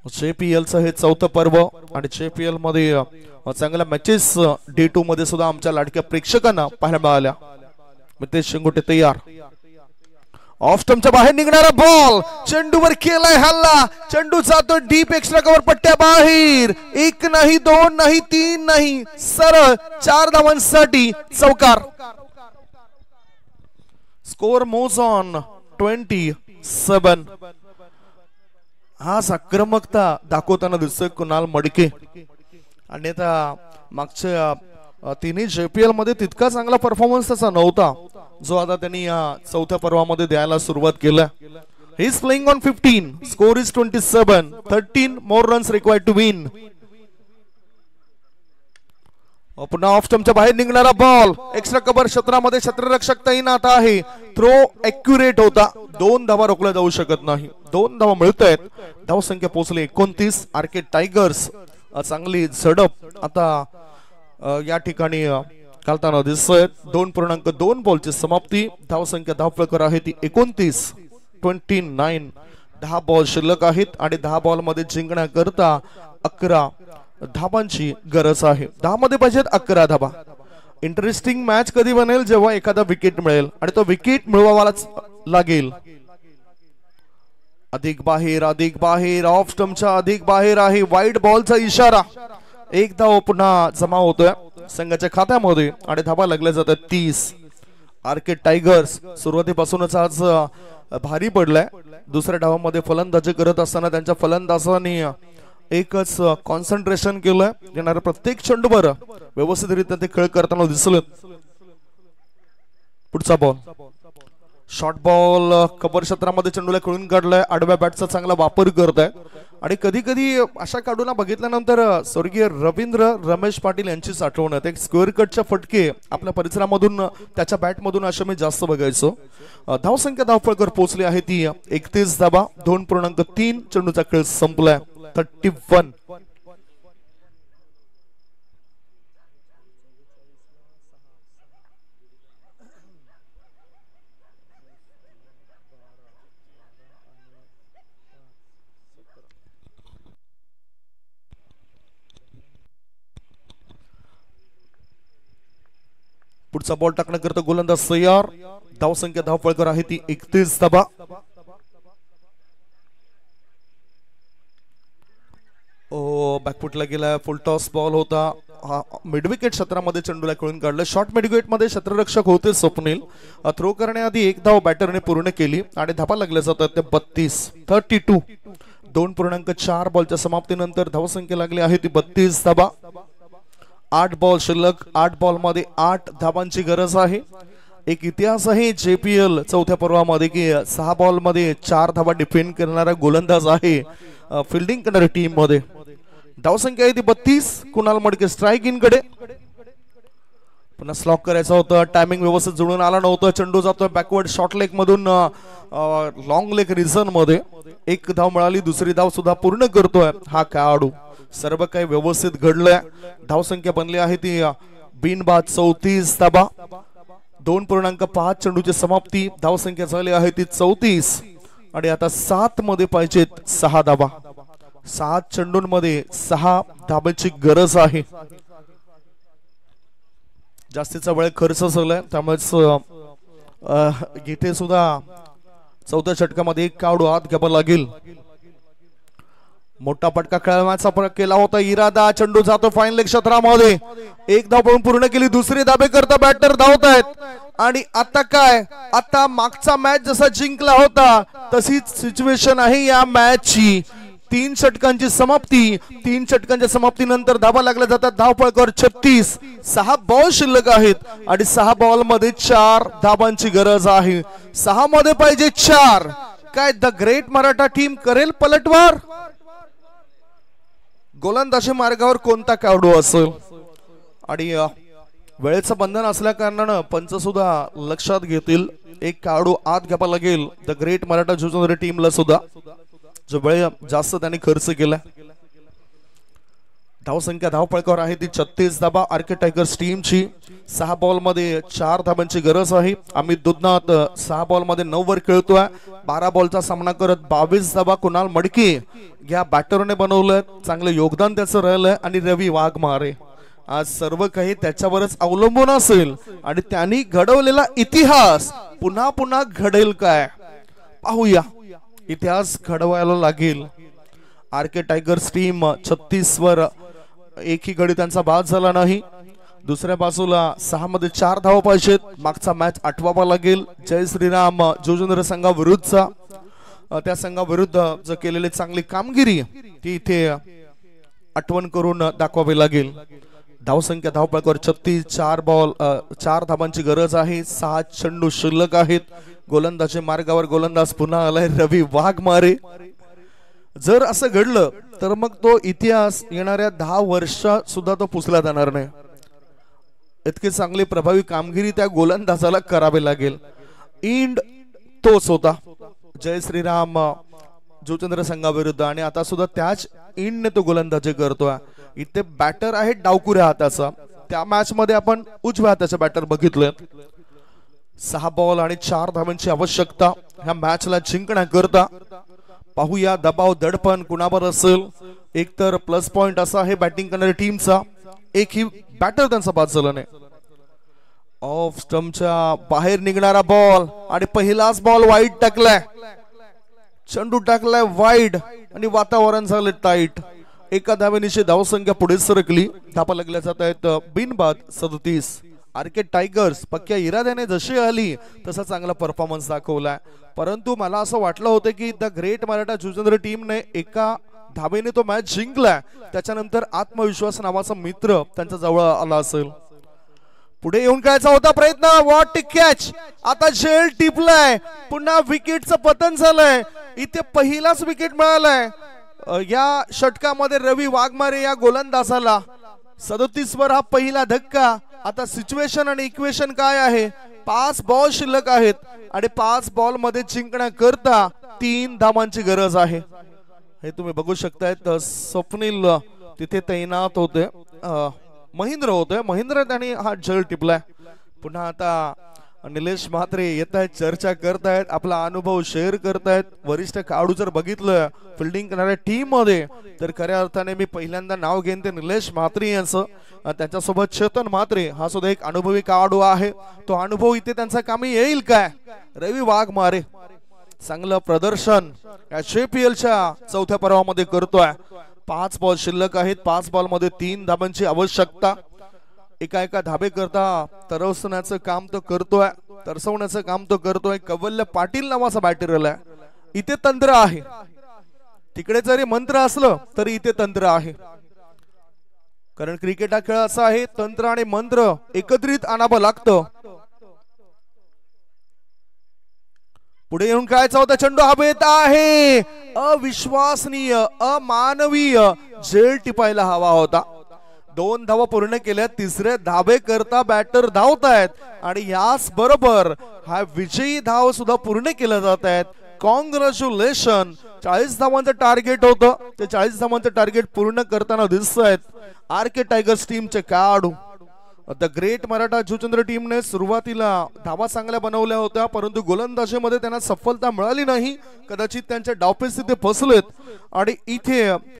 JPL चं हे 4थं पर्व आणि JPL मध्ये चांगल्या मॅचेस D2 मध्ये सुद्धा आमच्या लाडक्या प्रेक्षकांना पाहायला मिळाल्या. मितेश शिंगोटे तयार. ऑफ स्टंपच्या बाहेर निघणारा बॉल, चेंडूवर केलाय हल्ला. चेंडू जातो डीप एक्स्ट्रा कव्हर पट्ट्या बाहेर. 1 नाही, 2 नाही, 3 नाही, सरळ 4 धावांसाठी चौकार. स्कोर मोज ऑन 27. हा आक्रमकता दाखवताना दिसतोय कुणाल मडके. आणि आता मागच्या 3 JPL मध्ये तितका चांगला परफॉर्मन्स त्याचा नव्हता जो आता त्यांनी या 4थ्या पर्वामध्ये द्यायला सुरुवात केल्या. He is playing on 15. Score is 27. 13 more runs required to win. पुन्हा ऑफ स्टंपच्या बाहेर निघणारा बॉल, एक्स्ट्रा कव्हर क्षेत्रामध्ये क्षेत्ररक्षक तैनात आहे. थ्रो ॲक्युरेट होता. 2 धावा रोखल्या जाऊ शकत नाही. 2 धावा मिळत आहेत. धावसंख्या पोहोचली 29. आर्के टायगर्स चांगली झडप आता या ठिकाणी घालताना दिसतोय. 2.2 बॉलची समाप्ती. धावसंख्या धावफलकर आहे ती 29. 29. 10 बॉल शिल्लक आहेत आणि 10 बॉल मध्ये जिंकण्याकरता 11 धाबांची गरज आहे. 10 मध्ये पाहिजेत 11 धाबा. इंटरेस्टिंग मॅच कधी बनेल जेव्हा एखादा विकेट मिळेल आणि तो विकेट मिळवावाच लागेल. अधिक बाहेर ऑफ स्टंपच्या अधिक बाहेर आहे. वाईड बॉलचा इशारा. 1 धाव पुन्हा जमा होतोय संघाच्या खात्यामध्ये आणि धाबा लागल्या जातात 30. आर्के टायगर्स सुरुवातीपासूनच आज भारी पडलाय. दुसऱ्या डावामध्ये फलंदाजी करत असताना त्यांच्या फलंदाजांनी एकच कॉन्सन्ट्रेशन केलंय. येणाऱ्या प्रत्येक चेंडूवर व्यवस्थितरित्या ते खेळ करताना दिसले. पुढचा बॉल शॉर्ट बॉल कव्हर क्षेत्रामध्ये चेंडूला खेळून काढलाय. आडव्या बॅटचा चांगला वापर करत आहे आणि कधी कधी अशा काढूना बघितल्यानंतर स्वर्गीय रवींद्र रमेश पाटील यांचीच आठवण येते. स्क्वेअर कटच्या फटके आपल्या परिसरामधून त्याच्या बॅटमधून अशा मी जास्त बघायचो. धावसंख्या धावफलकर पोहोचली आहे ती 31 धाबा. 2.3 चेंडूचा खेळ संपलाय. 31. पुढचा बॉल टाकण्याकरता गोलंदाज तयार. धावसंख्या धावफलकर आहे ती 31 धाबा. बॅकफुटला गेला. फुल टॉस बॉल होता. मिडविकेट क्षेत्रामध्ये चेंडूला खेळून काढलं. शॉर्ट मिडविकेट मध्ये क्षेत्ररक्षक होते स्वप्नील. थ्रो करण्याआधी 1 धाव बॅटरने पूर्ण केली आणि धाबा लागल्या जातात ते 32. 2.4 बॉलच्या समाप्तीनंतर धावसंख्या लागली आहे ती 32 धाबा. 8 बॉल शिल्लक. 8 बॉल मध्ये 8 धाबांची गरज आहे. एक इतिहास आहे JPL 4थ्या पर्वामध्ये की 6 बॉल मध्ये 4 धाबा डिफेंड करणारा गोलंदाज आहे फिल्डिंग करणाऱ्या टीम मध्ये. धावसंख्या आहे ती 32. कुणाल मडके स्ट्राईक इन कडे. पुन्हा स्लॉक करायचा होता. टायमिंग व्यवस्थित जुळून आला नव्हता. चेंडू जातोय बॅकवर्ड शॉर्ट लेग मधून लॉंग लेग रिझन मध्ये. 1 धाव मिळाली. दुसरी धाव सुद्धा पूर्ण करतोय हा खेळाडू. सर्व काही व्यवस्थित घडलंय. धावसंख्या बनली आहे ती बिनबाद 34 धाबा. 2.5 चेंडूची समाप्ती. धावसंख्या झाली आहे ती 34 आणि आता 7 मध्ये पाहिजेत 6 धाबा. 7 चेंडूंमध्ये 6 धाब्याची गरज आहे. जास्तीचा वेळ खर्च झालाय त्यामुळेच इथे सुद्धा 4थ्या षटकामध्ये 1 खेळाडू आत घ्यावा लागेल. मोठा फटका खेळण्याचा प्रयत्न केला होता. इरादा. चेंडू जातो फाईन लेग क्षेत्रामध्ये. 1 धाव पळून पूर्ण केली. दुसरी धाबे करता बॅटर धावतायत आणि आता काय, आता मागचा मॅच जसा जिंकला होता तशीच सिच्युएशन आहे या मॅचची. 3 षटकांची समाप्ती. 3 षटकांच्या समाप्तीनंतर धाबा लागल्या जातात. धावफलकर 36. 6 बॉल शिल्लक आहेत आणि 6 बॉल मध्ये 4 धाबांची गरज आहे. 6 मध्ये पाहिजे 4. काय द ग्रेट मराठा टीम करेल पलटवार? गोलंदाजी मार्गावर कोणता खेळाडू असेल? आणि वेळेचं बंधन असल्या कारणानं पंच सुद्धा लक्षात घेतील. एक खेळाडू आत घ्यावा लागेल द ग्रेट मराठा जुजनरी टीमला सुद्धा, जो वेळ जास्त त्यांनी खर्च केला. धावसंख्या धावपळकावर आहे ती 36 धाबा आर्के टायगर्स टीमची. 6 बॉल मध्ये 4 धाबांची गरज आहे. अमित दुधनाथ 6 बॉल मध्ये 9 वर खेळतोय. 12 बॉलचा सामना करत 22 धाबा कुणाल मडके या बॅटरने बनवलं. चांगलं योगदान त्याचं राहिलंय. आणि रवी वाघमारे, आज सर्व काही त्याच्यावरच अवलंबून असेल आणि त्यांनी घडवलेला इतिहास पुन्हा पुन्हा घडेल काय पाहूया. इतिहास घडवायला लागेल. आर्के टायगर्स टीम 36 वर एकही गडी त्यांचा बाद झाला नाही. दुसऱ्या बाजूला 6 मध्ये 4 धावा पाहिजेत. मागचा मॅच आठवावा लागेल. जय श्रीराम जुजनर संघाविरुद्धचा, त्या संघाविरुद्ध जो केलेली चांगली कामगिरी ती इथे आठवण करून दाखवावी लागेल. धावसंख्या धावपळकावर 36, 4 धाबांची गरज आहे. 6 चेंडू शिल्लक आहेत. गोलंदाजी मार्गावर गोलंदाज पुन्हा आलाय रवी वाघमारे. जर असं घडलं तर मग तो इतिहास येणाऱ्या 10 वर्षात सुद्धा तो पुसला जाणार नाही. इतकी चांगली प्रभावी कामगिरी त्या गोलंदाजाला करावी लागेल. इंड तोच होता जय श्रीराम जुचंद्र संघाविरुद्ध आणि आता सुद्धा त्याच इंडने तो गोलंदाजी करतोय. इथे बॅटर आहे डावकुऱ्या हाताचा. त्या मॅच मध्ये आपण उजव्या हाताचे बॅटर बघितले. 6 बॉल आणि 4 धावांची आवश्यकता ह्या मॅचला जिंकण्याकरता. पाहूया दबाव दडपण कुणावर असेल. एक तर प्लस पॉइंट असा आहे बॅटिंग करणाऱ्या टीमचा, एकही बॅटर त्यांचा बाद झाला नाही. ऑफ स्टंपच्या बाहेर निघणारा बॉल आणि पहिलाच बॉल वाईड टाकलाय. चेंडू टाकलाय वाईड आणि वातावरण झालं टाईट. एका धावेनिशी धावसंख्या पुढे सरकली. धापा लागल्या जात आहेत बिनबाद 37. आर्के टायगर्स पक्क्या इराद्याने जशी आली तसा चांगला परफॉर्मन्स दाखवलाय. परंतु मला असं वाटलं होतं की द ग्रेट मराठा जुजनर टीमने एका धावेने तो मॅच जिंकलाय. त्याच्यानंतर आत्मविश्वास नावाचा मित्र त्यांच्या जवळ आला असेल. पुढे येऊन खेळायचा होता प्रयत्न. What catch. आता झेल टिपलाय. पुन्हा विकेटचं पतन झालंय. इथे पहिलाच विकेट मिळालाय या षटकामध्ये रवी वाघमारे या गोलंदाजाला. 37 वर हा पहिला धक्का. आता सिच्युएशन आणि इक्वेशन काय आहे? 5 बॉल शिल्लक आहेत आणि 5 बॉल मध्ये जिंकण्याकरता 3 धावांची गरज आहे. हे तुम्ही बघू शकतायत. स्वप्नील तिथे तैनात होते, महेंद्र होते. महेंद्र त्यांनी हा झेल टिपलाय. पुन्हा आता निलेश म्हात्रे येत आहेत, चर्चा करतायत, आपला अनुभव शेअर करतायत. वरिष्ठ खेळाडू जर बघितलं फिल्डिंग करणाऱ्या टीम मध्ये तर खऱ्या अर्थाने मी पहिल्यांदा नाव घेईन ते निलेश म्हात्रे यांचं. त्याच्यासोबत चेतन म्हात्रे हा सुद्धा एक अनुभवी खेळाडू आहे. तो अनुभव इथे त्यांचा कामी येईल काय? रवी वाघमारे चांगलं प्रदर्शन या JPLच्या 4थ्या पर्वामध्ये करतोय. 5 बॉल शिल्लक आहेत. 5 बॉल मध्ये 3 धाबांची आवश्यकता. एका धाबे करता तरसवण्याचं काम तो करतोय. कवल्य पाटील नावाचा बॅटर आलाय. इथे तंत्र आहे. तिकडे जरी मंत्र असलं तरी इथे तंत्र आहे. कारण क्रिकेट हा खेळ असा आहे, तंत्र आणि मंत्र एकत्रित आणावं लागतं. पुढे येऊन खेळायचा होता. चेंडू हवेत आहे. अविश्वसनीय, अमानवीय झेल टिपायला हवा होता. 2 धावा पूर्ण केल्या. 3रे धाबे करता बॅटर धावतायत आणि याच बरोबर हा विजयी धाव सुद्धा पूर्ण केला जात आहेत. कॉंग्रॅच्युलेशन. 40 धावांचं टार्गेट होतं, ते 40 धावांचं टार्गेट पूर्ण करताना दिसत आहेत आर्के टायगर्स टीमचे खेळाडू. द ग्रेट मराठा जुचंद्र टीमने सुरुवातीला धावा चांगल्या बनवल्या होत्या, परंतु गोलंदाजीमध्ये त्यांना सफलता मिळाली नाही. कदाचित त्यांचे डावपेच तिथे फसलेत आणि इथे